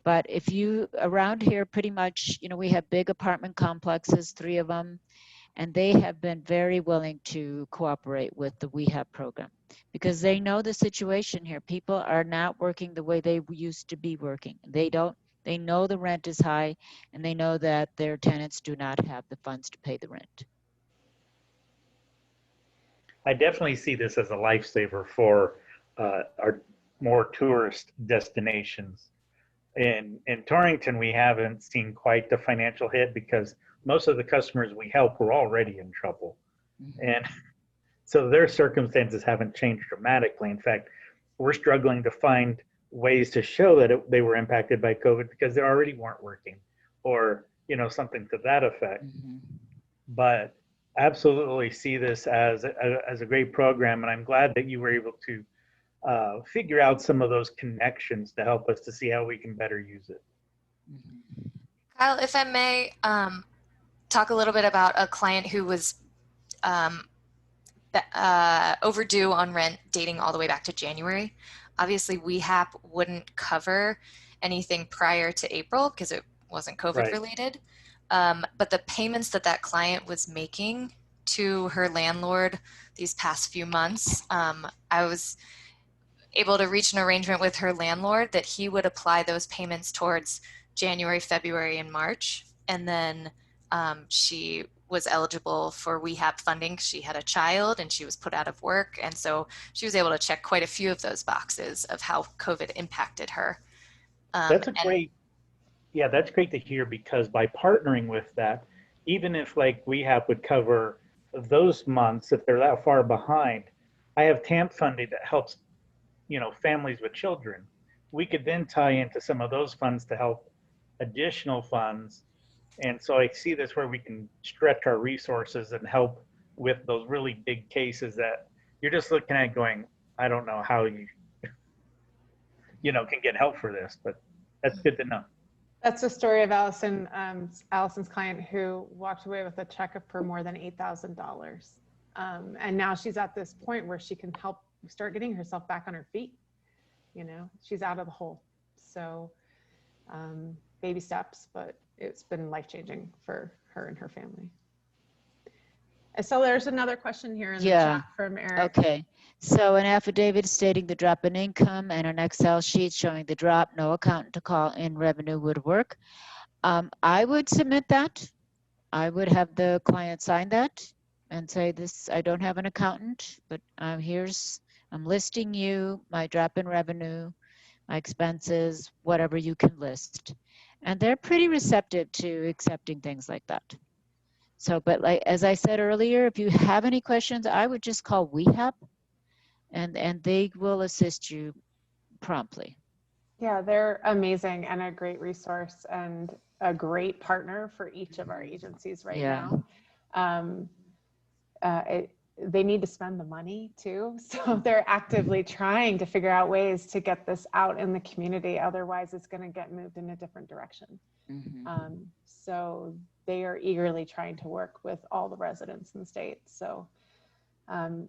But if you, around here, pretty much, we have big apartment complexes, 3 of them, and they have been very willing to cooperate with the WEHAP program because they know the situation here. People are not working the way they used to be working. They know the rent is high, and they know that their tenants do not have the funds to pay the rent. I definitely see this as a lifesaver for our more tourist destinations. In Torrington, we haven't seen quite the financial hit because most of the customers we help were already in trouble. Mm-hmm. And so their circumstances haven't changed dramatically. In fact, we're struggling to find ways to show that they were impacted by COVID because they already weren't working, or, something to that effect. Mm-hmm. But absolutely see this as a great program. And I'm glad that you were able to figure out some of those connections to help us to see how we can better use it. Kyle, if I may talk a little bit about a client who was overdue on rent dating all the way back to January. Obviously, WEHAP wouldn't cover anything prior to April because it wasn't COVID related. But the payments that client was making to her landlord these past few months, I was able to reach an arrangement with her landlord that he would apply those payments towards January, February, and March. And then she was eligible for WEHAP funding. She had a child and she was put out of work. And so she was able to check quite a few of those boxes of how COVID impacted her. That's great to hear, because by partnering with that, even if like WEHAP would cover those months, if they're that far behind, I have TAMP funding that helps, families with children. We could then tie into some of those funds to help additional funds. And so I see this where we can stretch our resources and help with those really big cases that you're just looking at going, I don't know how you can get help for this, but that's good to know. That's the story of Allison, Allison's client who walked away with a check for more than $8,000. And now she's at this point where she can help start getting herself back on her feet. She's out of the hole. So baby steps, but it's been life-changing for her and her family. So there's another question here in the Yeah. chat from Eric. Okay. So an affidavit stating the drop in income and an Excel sheet showing the drop, no accountant to call in revenue would work. I would submit that. I would have the client sign that and say this, I don't have an accountant, but I'm listing you, my drop in revenue, my expenses, whatever you can list. And they're pretty receptive to accepting things like that. So, but like, as I said earlier, if you have any questions, I would just call WEHAP and they will assist you promptly. Yeah, they're amazing and a great resource and a great partner for each of our agencies right now. They need to spend the money too. So they're actively trying to figure out ways to get this out in the community. Otherwise, it's going to get moved in a different direction. So they are eagerly trying to work with all the residents in the state. So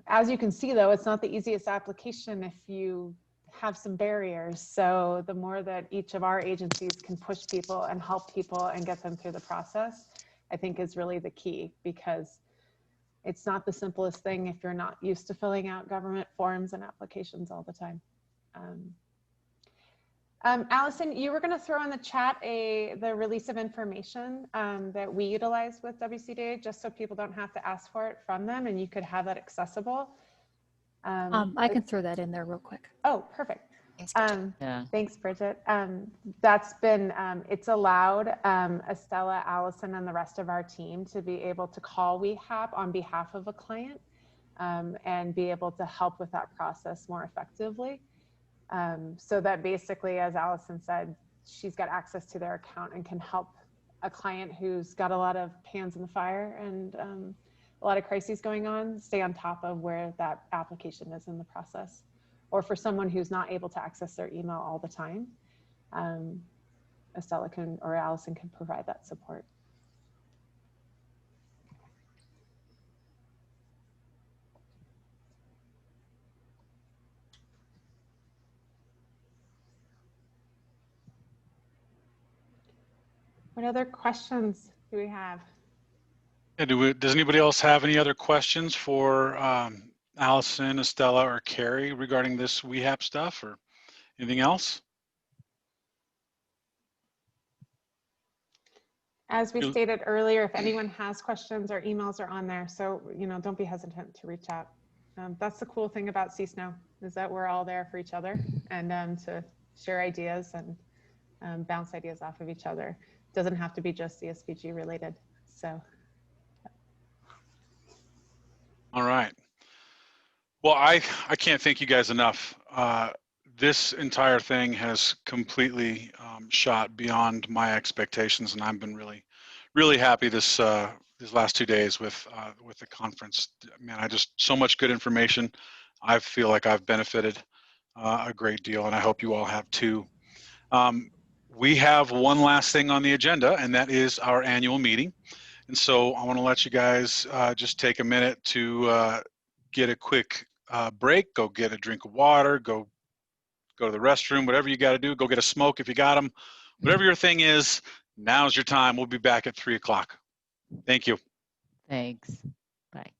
as you can see, though, it's not the easiest application if you have some barriers. So the more that each of our agencies can push people and help people and get them through the process, I think is really the key, because it's not the simplest thing if you're not used to filling out government forms and applications all the time. Allison, you were going to throw in the chat the release of information that we utilize with WCDA, just so people don't have to ask for it from them, and you could have that accessible. I can throw that in there real quick. Oh, perfect. Thanks, Bridget. Thanks, Bridget. That's been, it's allowed Estella, Allison, and the rest of our team to be able to call WEHAP on behalf of a client and be able to help with that process more effectively. So that basically, as Allison said, she's got access to their account and can help a client who's got a lot of pans in the fire and a lot of crises going on, stay on top of where that application is in the process. Or for someone who's not able to access their email all the time, Estella can, or Allison can provide that support. What other questions do we have? Yeah, does anybody else have any other questions for Allison, Estella, or Carey regarding this WEHAP stuff, or anything else? As we stated earlier, if anyone has questions, our emails are on there. So, don't be hesitant to reach out. That's the cool thing about CSNOW, is that we're all there for each other and to share ideas and bounce ideas off of each other. It doesn't have to be just CSBG related. So. All right. Well, I can't thank you guys enough. This entire thing has completely shot beyond my expectations, and I've been really happy these last 2 days with the conference. Man, so much good information. I feel like I've benefited a great deal, and I hope you all have too. We have one last thing on the agenda, and that is our annual meeting. And so I want to let you guys just take a minute to get a quick break, go get a drink of water, go to the restroom, whatever you got to do, go get a smoke if you got them. Whatever your thing is, now's your time. We'll be back at 3 o'clock. Thank you. Thanks. Bye.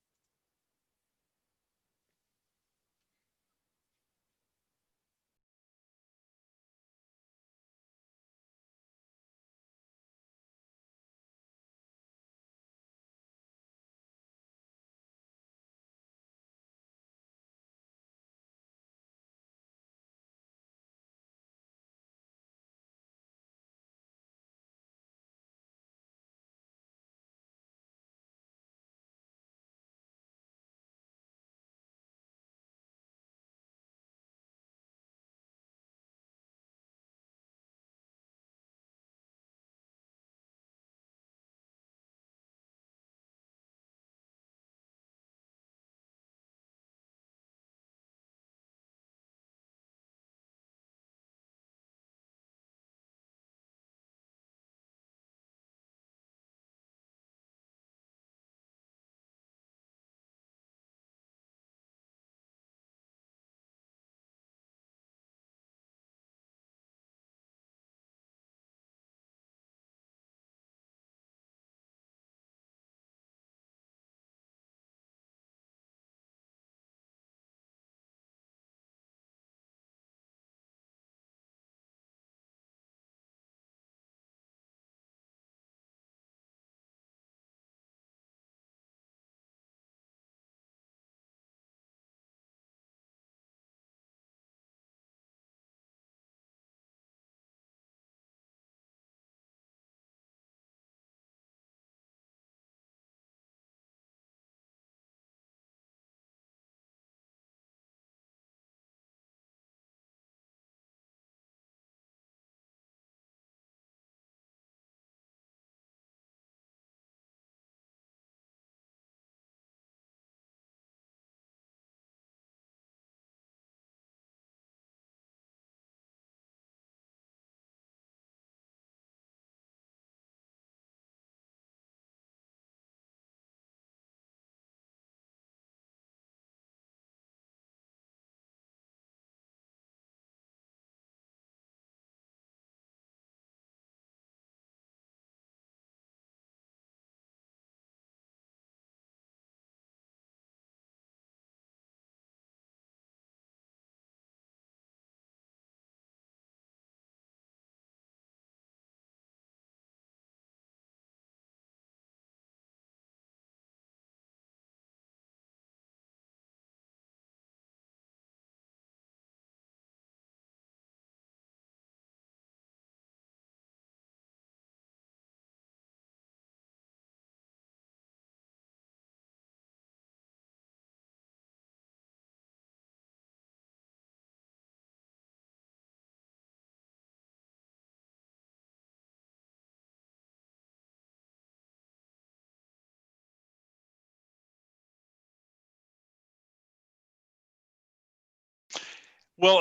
Well,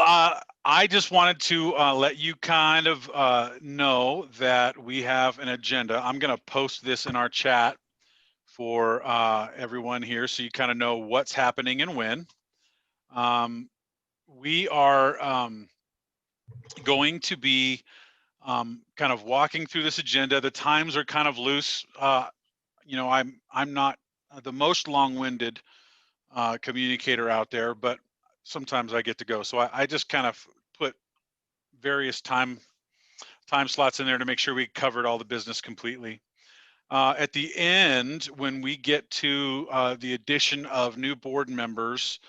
I just wanted to let you kind of know that we have an agenda. I'm going to post this in our chat for everyone here so you kind of know what's happening and when. We are going to be kind of walking through this agenda. The times are kind of loose. You know, I'm not the most long-winded communicator out there, but sometimes I get to go. So I just kind of put various time slots in there to make sure we covered all the business completely. At the end, when we get to the addition of new board members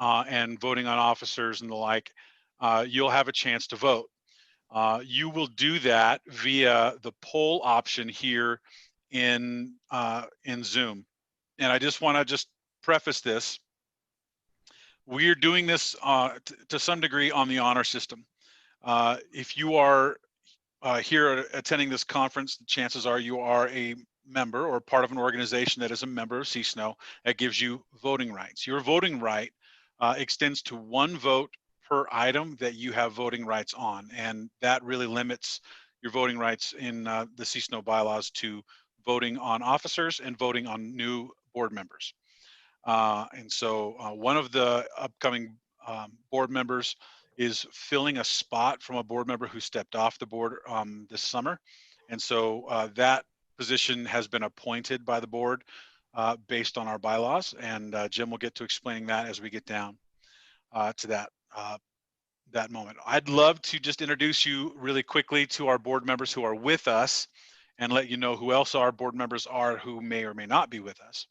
and voting on officers and the like, you'll have a chance to vote. You will do that via the poll option here in Zoom. And I just want to preface this. We're doing this to some degree on the honor system. If you are here attending this conference, the chances are you are a member or part of an organization that is a member of CSNOW that gives you voting rights. Your voting right extends to 1 vote per item that you have voting rights on, and that really limits your voting rights in the CSNOW bylaws to voting on officers and voting on new board members. And so one of the upcoming board members is filling a spot from a board member who stepped off the board this summer. And so that position has been appointed by the board based on our bylaws. And Jim will get to explaining that as we get down to that moment. I'd love to just introduce you really quickly to our board members who are with us and let you know who else our board members are who may or may not be with us.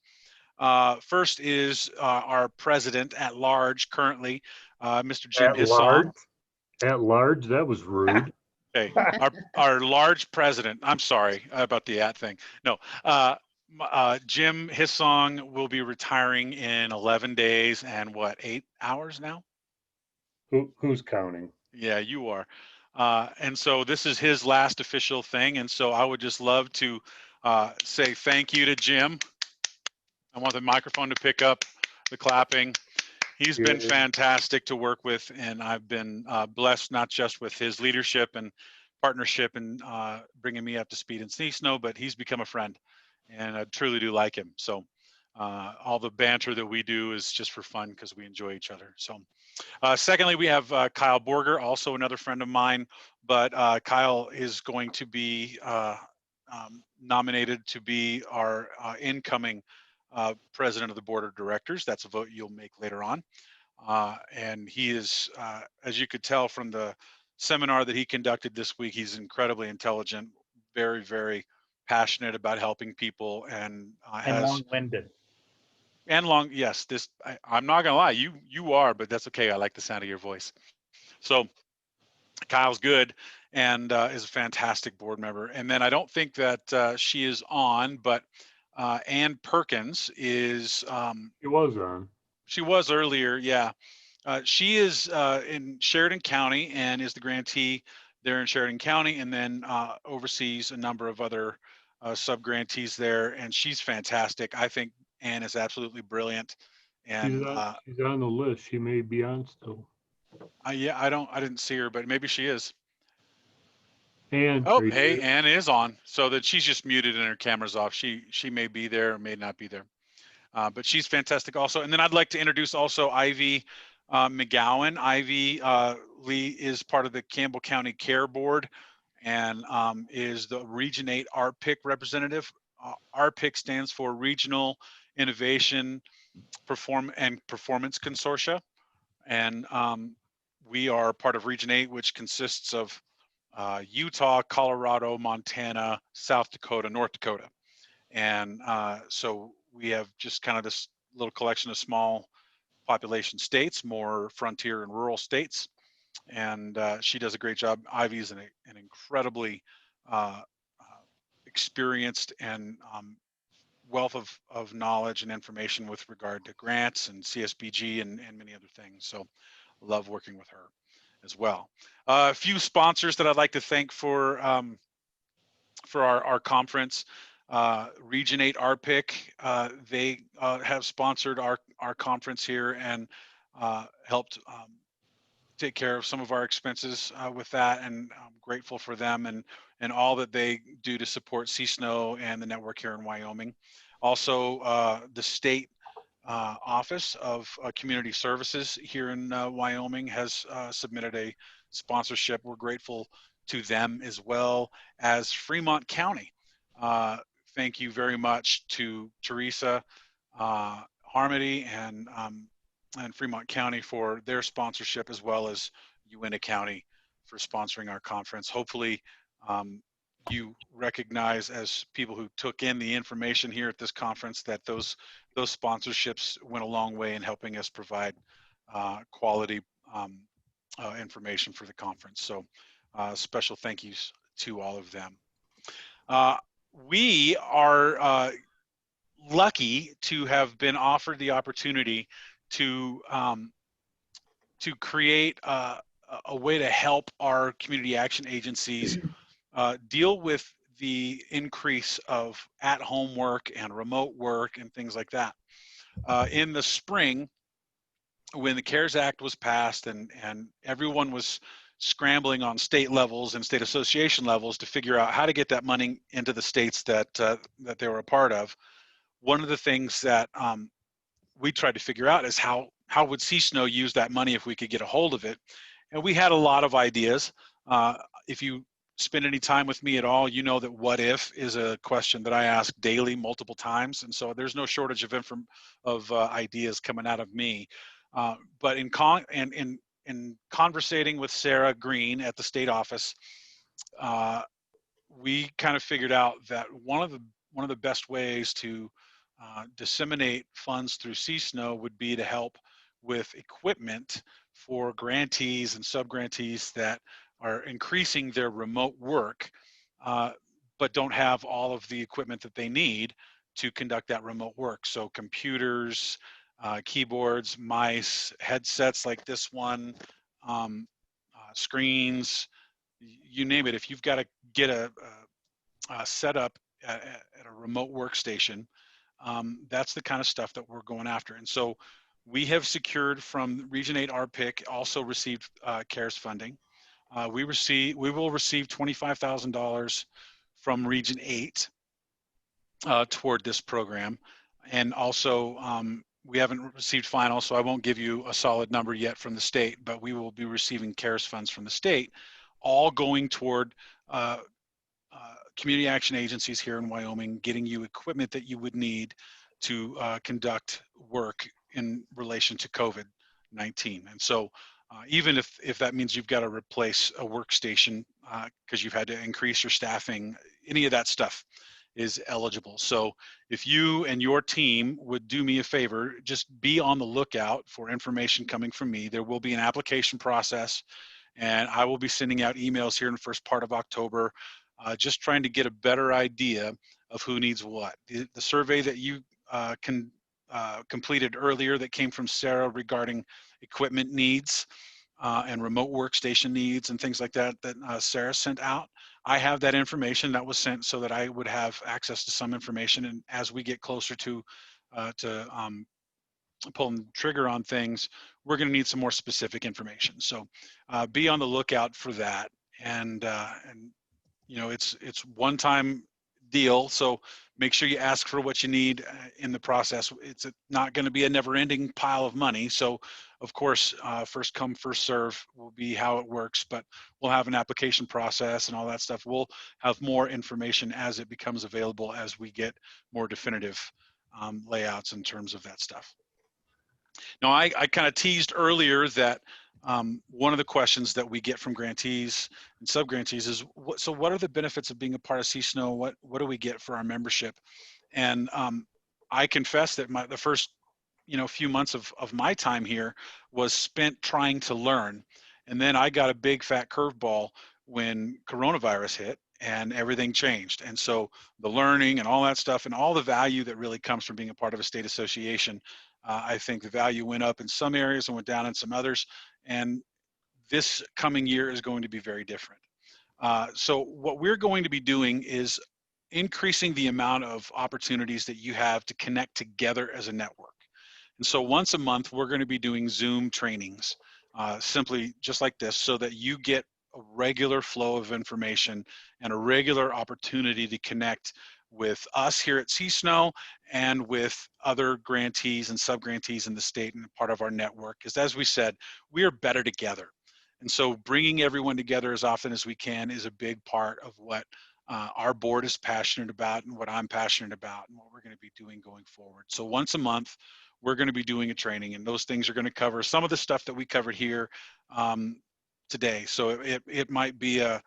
First is our president at large currently, Mr. Jim Hissong. At large, that was rude. Okay, our large president. I'm sorry about the at thing. No, Jim Hissong will be retiring in 11 days and what, 8 hours now? Who's counting? Yeah, you are. And so this is his last official thing. And so I would just love to say thank you to Jim. I want the microphone to pick up the clapping. He's been fantastic to work with, and I've been blessed not just with his leadership and partnership and bringing me up to speed in CSNOW, but he's become a friend, and I truly do like him. So all the banter that we do is just for fun because we enjoy each other. So secondly, we have Kyle Borger, also another friend of mine, but Kyle is going to be nominated to be our incoming president of the board of directors. That's a vote you'll make later on. And he is, as you could tell from the seminar that he conducted this week, he's incredibly intelligent, very, very passionate about helping people, and long-winded. And long, yes. I'm not gonna lie, you are, but that's okay. I like the sound of your voice. So Kyle's good and is a fantastic board member. And then I don't think that she is on, but Ann Perkins is. She was on. She was earlier, yeah. She is in Sheridan County and is the grantee there in Sheridan County, and then oversees a number of other sub-grantees there, and she's fantastic. I think Ann is absolutely brilliant. And she's on the list. She may be on still. Yeah, I didn't see her, but maybe she is. And oh, hey, there? Ann is on, so that she's just muted and her camera's off. She may be there or may not be there, but she's fantastic also. And then I'd like to introduce also Ivy McGowan. Ivy Lee is part of the Campbell County Care Board and is the Region 8 RPIC representative. RPIC stands for Regional Innovation Performance Consortia, and we are part of Region 8, which consists of Utah, Colorado, Montana, South Dakota, North Dakota. And so we have just kind of this little collection of small population states, more frontier and rural states. And she does a great job. Ivy is an incredibly experienced and wealth of knowledge and information with regard to grants and CSBG and many other things. So love working with her as well. A few sponsors that I'd like to thank for our conference. Region 8 RPIC, they have sponsored our conference here and helped take care of some of our expenses with that, and I'm grateful for them and all that they do to support CSNOW and the network here in Wyoming. Also, the state Office of Community Services here in Wyoming has submitted a sponsorship. We're grateful to them, as well as Fremont County. Thank you very much to Teresa Harmony and Fremont County for their sponsorship, as well as Uintah County for sponsoring our conference. Hopefully, you recognize, as people who took in the information here at this conference, that those sponsorships went a long way in helping us provide quality information for the conference. So special thank yous to all of them. We are lucky to have been offered the opportunity to create a way to help our community action agencies deal with the increase of at-home work and remote work and things like that. In the spring, when the CARES Act was passed and everyone was scrambling on state levels and state association levels to figure out how to get that money into the states that they were a part of, one of the things that we tried to figure out is how would CSNOW use that money if we could get a hold of it. And we had a lot of ideas. If you spend any time with me at all, you know that what if is a question that I ask daily, multiple times. And so there's no shortage of ideas coming out of me. But in conversating with Sarah Green at the state office, we kind of figured out that one of the best ways to disseminate funds through CSNOW would be to help with equipment for grantees and sub-grantees that are increasing their remote work, but don't have all of the equipment that they need to conduct that remote work. So computers, keyboards, mice, headsets like this one, screens, you name it. If you've got to get a setup at a remote workstation, that's the kind of stuff that we're going after. And so we have secured from Region 8 RPIC, also received CARES funding. We will receive $25,000 from Region 8 toward this program. And also, we haven't received final, so I won't give you a solid number yet from the state, but we will be receiving CARES funds from the state, all going toward community action agencies here in Wyoming, getting you equipment that you would need to conduct work in relation to COVID-19. And so even if that means you've got to replace a workstation because you've had to increase your staffing, any of that stuff is eligible. So if you and your team would do me a favor, just be on the lookout for information coming from me. There will be an application process, and I will be sending out emails here in the first part of October, just trying to get a better idea of who needs what. The survey that you completed earlier that came from Sarah regarding equipment needs and remote workstation needs and things like that Sarah sent out. I have that information that was sent so that I would have access to some information. And as we get closer to pulling the trigger on things, we're going to need some more specific information. So be on the lookout for that. And you know, it's one-time deal, so make sure you ask for what you need in the process. It's not going to be a never-ending pile of money, so of course first come first serve will be how it works, but we'll have an application process and all that stuff. We'll have more information as it becomes available, as we get more definitive layouts in terms of that stuff. Now, I kind of teased earlier that one of the questions that we get from grantees and sub-grantees is, so what are the benefits of being a part of CSNOW? What do we get for our membership? And I confess that the first few months of my time here was spent trying to learn. And then I got a big fat curveball when coronavirus hit and everything changed. And so the learning and all that stuff and all the value that really comes from being a part of a state association, I think the value went up in some areas and went down in some others. And this coming year is going to be very different. So what we're going to be doing is increasing the amount of opportunities that you have to connect together as a network. And so once a month, we're going to be doing Zoom trainings. simply just like this, so that you get a regular flow of information and a regular opportunity to connect with us here at CSNOW and with other grantees and subgrantees in the state and part of our network. Because as we said, we are better together. And so bringing everyone together as often as we can is a big part of what our board is passionate about and what I'm passionate about and what we're going to be doing going forward. So once a month, we're going to be doing a training, and those things are going to cover some of the stuff that we covered here today. So it might be a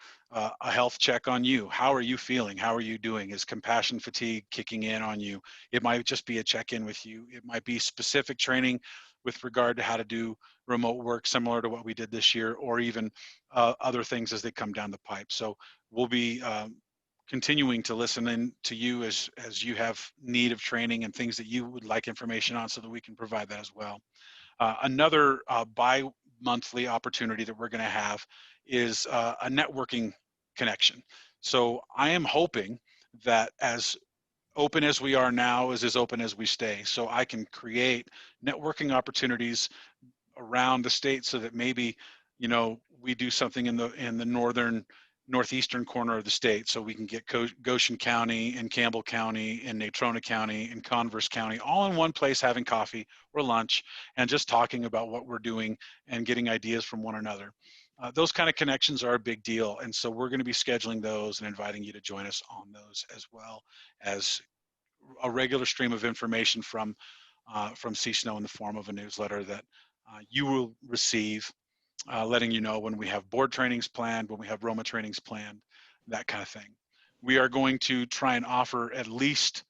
health check on you. How are you feeling? How are you doing? Is compassion fatigue kicking in on you? It might just be a check-in with you. It might be specific training with regard to how to do remote work, similar to what we did this year, or even other things as they come down the pipe. So we'll be continuing to listen in to you as you have need of training and things that you would like information on, so that we can provide that as well. Another bi-monthly opportunity that we're going to have is a networking connection. So I am hoping that as open as we are now is as open as we stay. So I can create networking opportunities around the state, so that maybe, you know, we do something in the northeastern corner of the state, so we can get Goshen County and Campbell County and Natrona County and Converse County all in one place, having coffee or lunch and just talking about what we're doing and getting ideas from one another. Those kind of connections are a big deal, and so we're going to be scheduling those and inviting you to join us on those, as well as a regular stream of information from CSNOW in the form of a newsletter that you will receive, letting you know when we have board trainings planned, when we have Roma trainings planned, that kind of thing. We are going to try and offer at least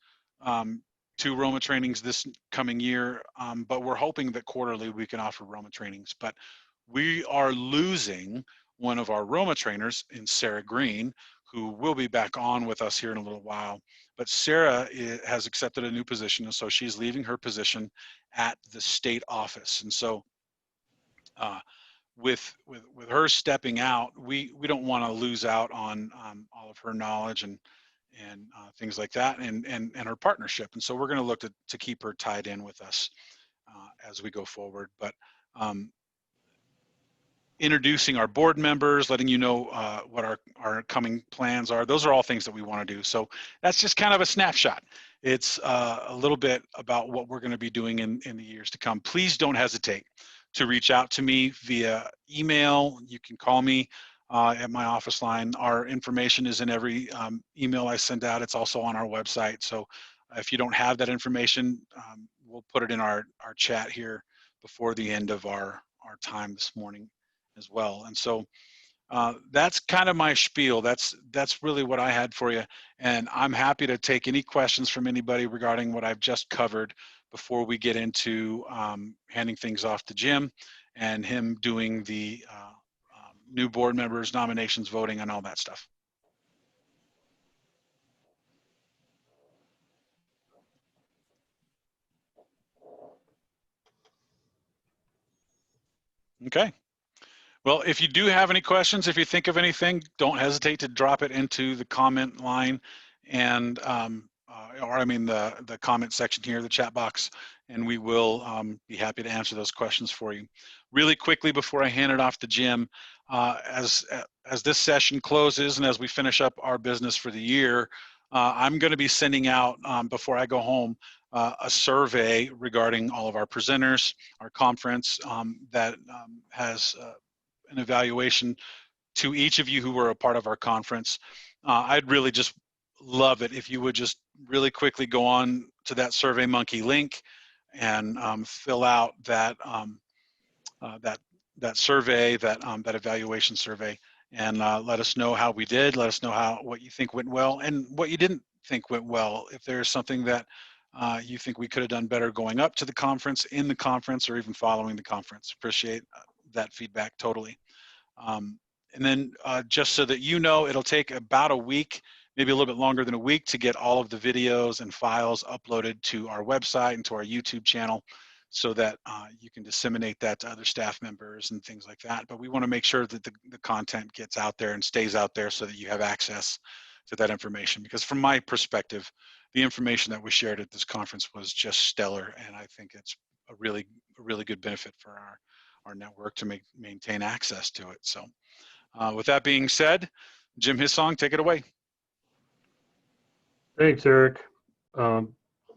2 Roma trainings this coming year, but we're hoping that quarterly we can offer Roma trainings. But we are losing one of our Roma trainers in Sarah Green, who will be back on with us here in a little while. But Sarah has accepted a new position, and so she's leaving her position at the state office. And so with her stepping out, we don't want to lose out on all of her knowledge and things like that, and her partnership. And so we're going to look to keep her tied in with us as we go forward. But introducing our board members, letting you know what our coming plans are. Those are all things that we want to do. So that's just kind of a snapshot. It's a little bit about what we're going to be doing in the years to come. Please don't hesitate to reach out to me via email. You can call me at my office line. Our information is in every email I send out. It's also on our website. So if you don't have that information, we'll put it in our chat here before the end of our time this morning as well. And so that's kind of my spiel. That's really what I had for you. And I'm happy to take any questions from anybody regarding what I've just covered before we get into handing things off to Jim and him doing the new board members, nominations, voting, and all that stuff. Okay. Well, if you do have any questions, if you think of anything, don't hesitate to drop it into the comment line and, or I mean the comment section here, the chat box, and we will be happy to answer those questions for you. Really quickly before I hand it off to Jim, as this session closes and as we finish up our business for the year, I'm going to be sending out, before I go home, a survey regarding all of our presenters, our conference that has an evaluation to each of you who were a part of our conference. I'd really just love it if you would just really quickly go on to that SurveyMonkey link and fill out that that survey, that evaluation survey, and let us know how we did. Let us know what you think went well and what you didn't think went well. If there's something that you think we could have done better going up to the conference, in the conference, or even following the conference. Appreciate that feedback totally. And then just so that you know, it'll take about a week, maybe a little bit longer than a week, to get all of the videos and files uploaded to our website and to our YouTube channel, so that you can disseminate that to other staff members and things like that. But we want to make sure that the content gets out there and stays out there so that you have access to that information. Because from my perspective, the information that was shared at this conference was just stellar, and I think it's a really good benefit for our network to maintain access to it. So with that being said, Jim Hissong, take it away. Thanks, Eric.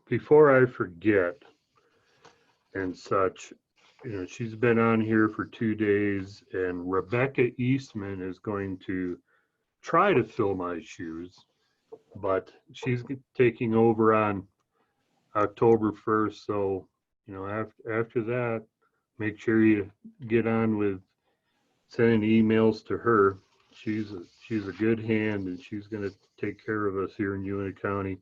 Before I forget and such, she's been on here for 2 days, and Rebecca Eastman is going to try to fill my shoes, but she's taking over on October 1st. So, after that, make sure you get on with sending emails to her. She's a good hand, and she's going to take care of us here in Uintah County.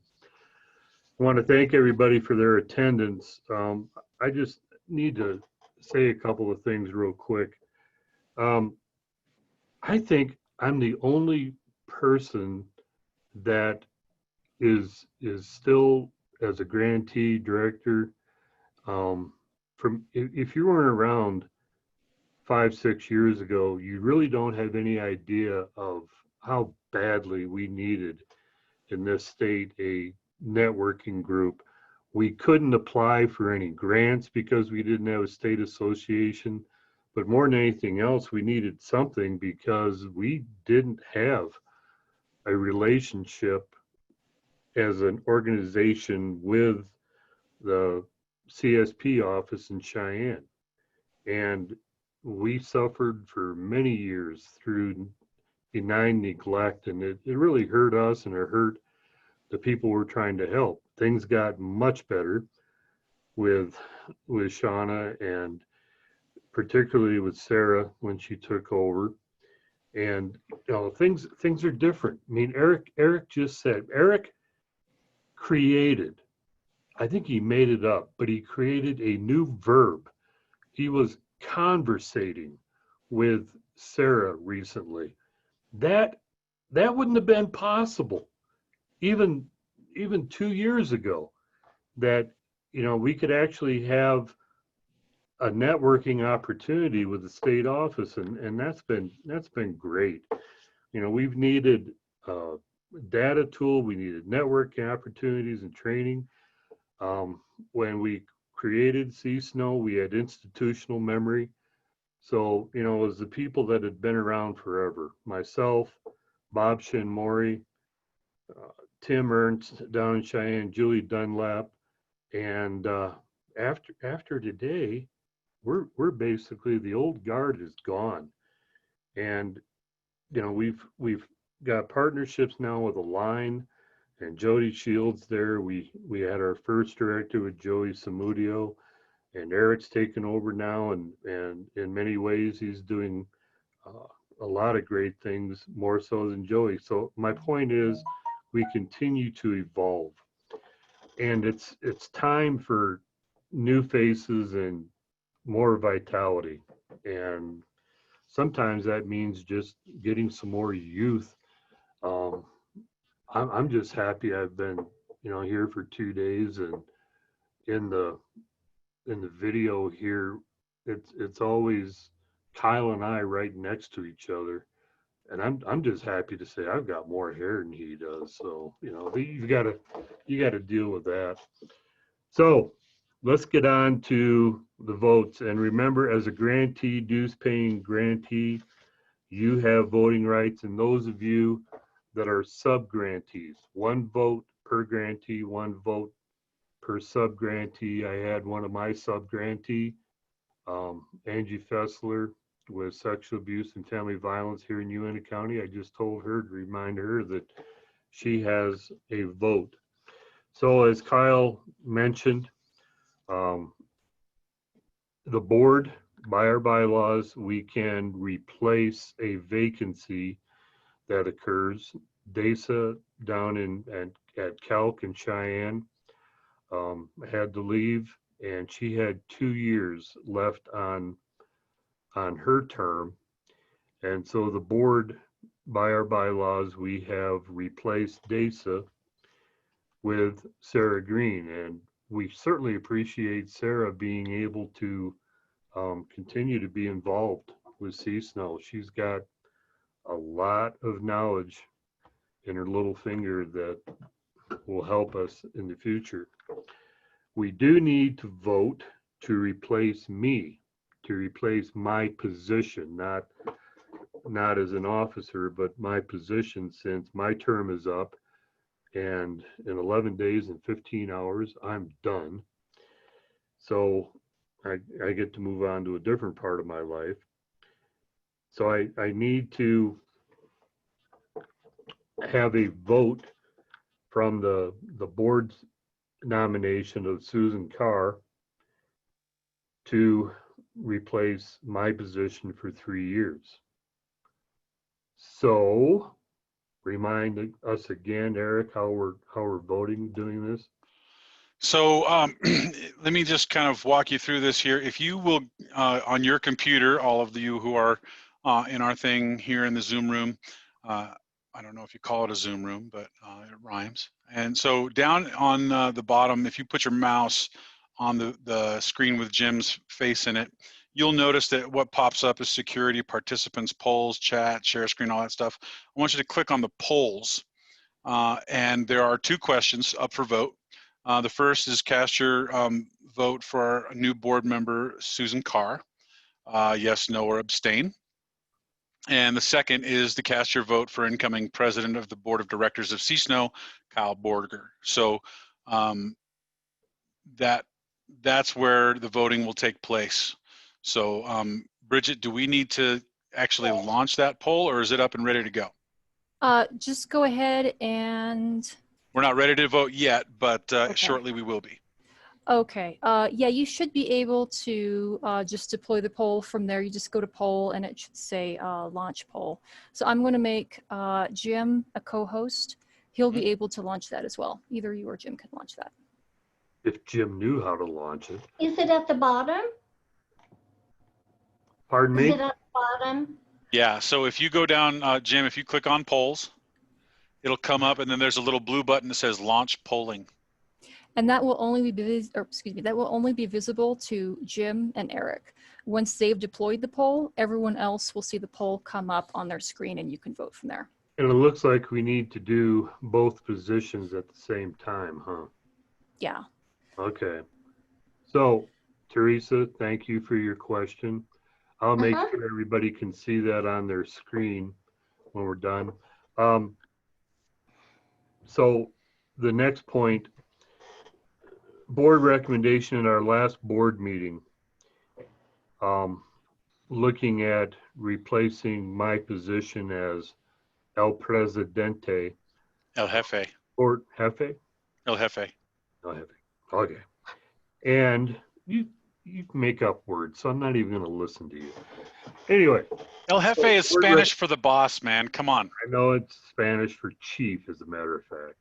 I want to thank everybody for their attendance. I just need to say a couple of things real quick. I think I'm the only person that is still as a grantee director. From if you weren't around 5-6 years ago, you really don't have any idea of how badly we needed in this state a networking group. We couldn't apply for any grants because we didn't have a state association, but more than anything else, we needed something because we didn't have a relationship as an organization with the CSP office in Cheyenne. And we suffered for many years through benign neglect, and it really hurt us, and it hurt the people we're trying to help. Things got much better with Shauna, and particularly with Sarah when she took over. And things are different. I mean, Eric just said, Eric created, I think he made it up, but he created a new verb. He was conversating with Sarah recently. That wouldn't have been possible even 2 years ago, that we could actually have a networking opportunity with the state office, and that's been great. We've needed a data tool, we needed networking opportunities and training. When we created CSNOW, we had institutional memory. So, it was the people that had been around forever. Myself, Bob Shinmori, Tim Ernst down in Cheyenne, Julie Dunlap, and after today, we're basically, the old guard is gone, and we've got partnerships now with Align and Jody Shields there. We had our first director with Joey Samudio, and Eric's taken over now, and in many ways he's doing a lot of great things, more so than Joey. So my point is, we continue to evolve, and it's time for new faces and more vitality. And sometimes that means just getting some more youth. I'm just happy I've been here for 2 days, and in the video here, it's always Kyle and I right next to each other, and I'm just happy to say I've got more hair than he does. So you got to deal with that. So let's get on to the votes. And remember, as a grantee, dues paying grantee, you have voting rights, and those of you that are sub grantees, 1 vote per grantee, 1 vote per sub grantee. I had one of my sub grantee, Angie Fessler, with sexual abuse and family violence here in Uintah County. I just told her to remind her that she has a vote. So as Kyle mentioned, the board, by our bylaws, we can replace a vacancy that occurs. Desa down at Calc in Cheyenne had to leave, and she had 2 years left on her term. And so the board, by our bylaws, we have replaced Desa with Sarah Green, and we certainly appreciate Sarah being able to continue to be involved with CSNOW. She's got a lot of knowledge in her little finger that will help us in the future. We do need to vote to replace me to replace my position, not as an officer, but my position, since my term is up and in 11 days and 15 hours, I'm done. So I get to move on to a different part of my life. So I need to have a vote from the board's nomination of Susan Carr to replace my position for 3 years. So remind us again, Eric, how we're voting, doing this. So let me just kind of walk you through this here. If you will, on your computer, all of you who are in our thing here in the Zoom room, I don't know if you call it a Zoom room, but it rhymes. And so down on the bottom, if you put your mouse on the screen with Jim's face in it, you'll notice that what pops up is security, participants, polls, chat, share screen, all that stuff. I want you to click on the polls. And there are 2 questions up for vote. The first is cast your vote for our new board member, Susan Carr. Yes, no, or abstain. And the second is to cast your vote for incoming president of the board of directors of CSNOW, Kyle Borger. So that's where the voting will take place. So Bridget, do we need to actually launch that poll, or is it up and ready to go? Just go ahead and. We're not ready to vote yet, but Okay. shortly we will be. Okay. Yeah, you should be able to just deploy the poll from there. You just go to poll and it should say launch poll. So I'm going to make Jim a co-host. He'll be able to launch that as well. Either you or Jim can launch that. If Jim knew how to launch it. Is it at the bottom? Pardon Is me? it at the bottom? Yeah, so if you go down, Jim, if you click on polls, it'll come up and then there's a little blue button that says launch polling. And that will only be that will only be visible to Jim and Eric. Once they've deployed the poll, everyone else will see the poll come up on their screen and you can vote from there. And it looks like we need to do both positions at the same time, huh? Yeah. Okay. So, Teresa, thank you for your question. I'll make sure everybody can see that on their screen when we're done. So the next point, board recommendation in our last board meeting, looking at replacing my position as El Presidente. El Jefe. Or Jefe? El Jefe. El Jefe. Okay. And you make up words, so I'm not even going to listen to you. Anyway. El Jefe is Spanish for the boss, man. Come on. I know it's Spanish for chief, as a matter of fact.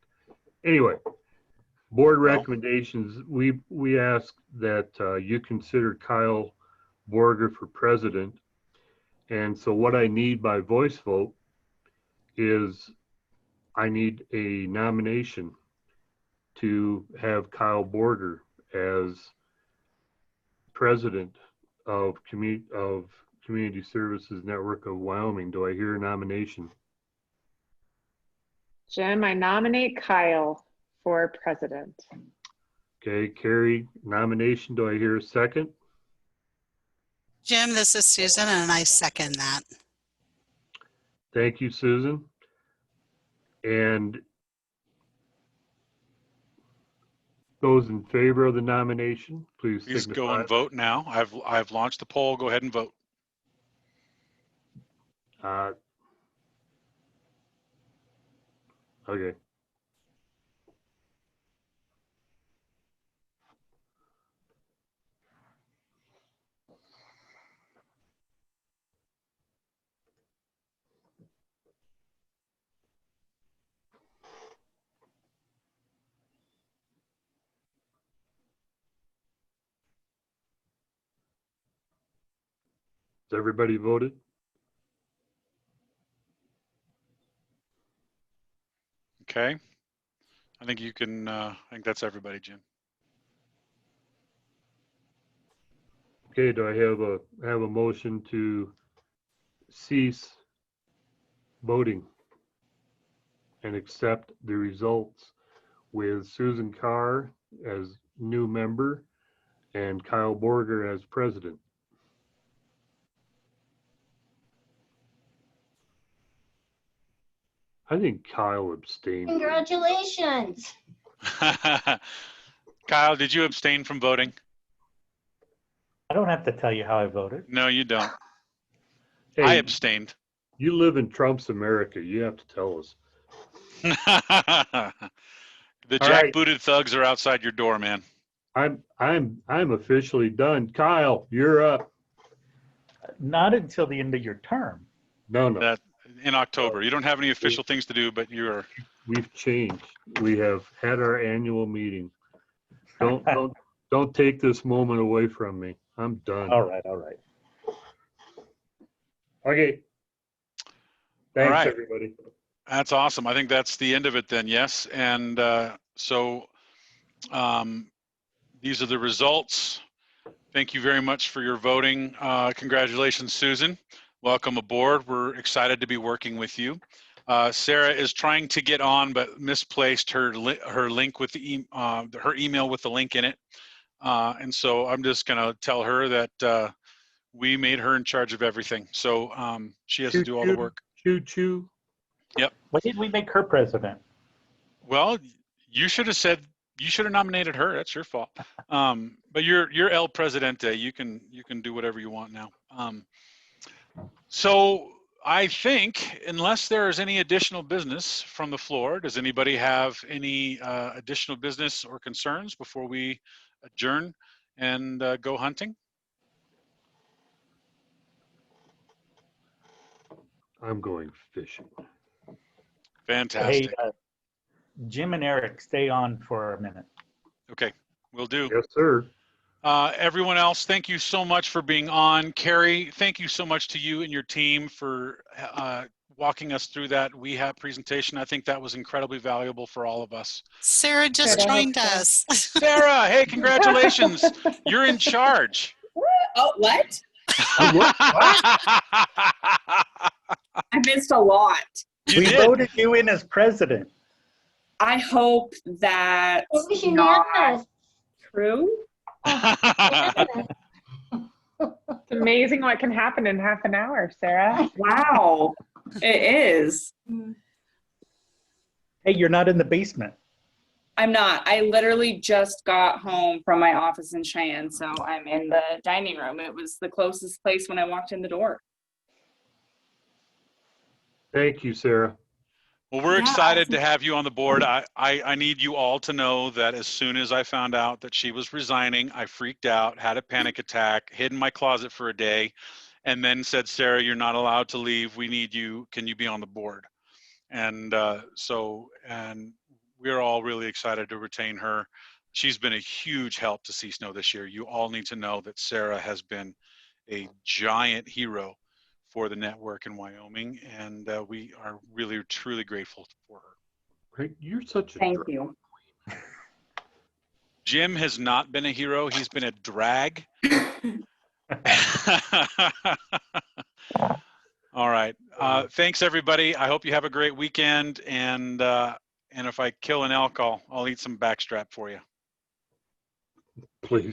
Anyway, board recommendations. We ask that you consider Kyle Borger for president. And so what I need by voice vote is I need a nomination to have Kyle Borger as president of Community Services Network of Wyoming. Do I hear a nomination? Jim, I nominate Kyle for president. Okay, Carey, nomination. Do I hear a second? Jim, this is Susan, and I second that. Thank you, Susan. And those in favor of the nomination, please Please signify. go and vote now. I've launched the poll. Go ahead and vote. Okay. Has everybody voted? Okay. I think you can, I think that's everybody, Jim. Okay, do I have a motion to cease voting and accept the results with Susan Carr as new member and Kyle Borger as president? I think Kyle abstained. Congratulations. Kyle, did you abstain from voting? I don't have to tell you how I voted. No, you don't. Hey, I abstained. you live in Trump's America. You have to tell us. The All right. jackbooted thugs are outside your door, man. I'm officially done. Kyle, you're up. Not until the end of your term. No. That in October. You don't have any official things to do, but you're. We've changed. We have had our annual meeting. Don't take this moment away from me. I'm done. All right. Okay. Thanks, right. everybody. That's awesome. I think that's the end of it then. Yes. And so these are the results. Thank you very much for your voting. Congratulations, Susan. Welcome aboard. We're excited to be working with you. Sarah is trying to get on, but misplaced her link with her email with the link in it. And so I'm just going to tell her that we made her in charge of everything. So she has to do all the work. Choo. Yep. Why did we make her president? Well, you should have nominated her. That's your fault. But you're El Presidente. You can do whatever you want now. So I think, unless there is any additional business from the floor, does anybody have any additional business or concerns before we adjourn and go hunting? I'm going fishing. Fantastic. Hey, Jim and Eric, stay on for a minute. Okay, will do. Yes, sir. Everyone else, thank you so much for being on. Carey, thank you so much to you and your team for walking us through that WEHAP presentation. I think that was incredibly valuable for all of us. Sarah just Good, I hope joined so. us. Sarah, hey, congratulations. You're in charge. Oh, what? What? I missed a lot. You We did. voted you in as president. I hope that's It was not unanimous. true. Unanimous. It's amazing what can happen in half an hour, Sarah. Wow. It is. Hey, you're not in the basement. I'm not. I literally just got home from my office in Cheyenne, so I'm in the dining room. It was the closest place when I walked in the door. Thank you, Sarah. Well, we're Yeah, excited to have you on the board. I need you all to know that as soon as I found out that she was resigning, I freaked out, had a panic attack, hid in my closet for a day, and then said, Sarah, you're not allowed to leave. We need you. Can you be on the board? And and we're all really excited to retain her. She's been a huge help to CSNOW this year. You all need to know that Sarah has been a giant hero for the network in Wyoming, and we are really, truly grateful for her. Right? You're such a Thank drag. you. Jim has not been a hero. He's been a drag. All right. Thanks, everybody. I hope you have a great weekend. And if I kill an elk, I'll eat some backstrap for you. Please.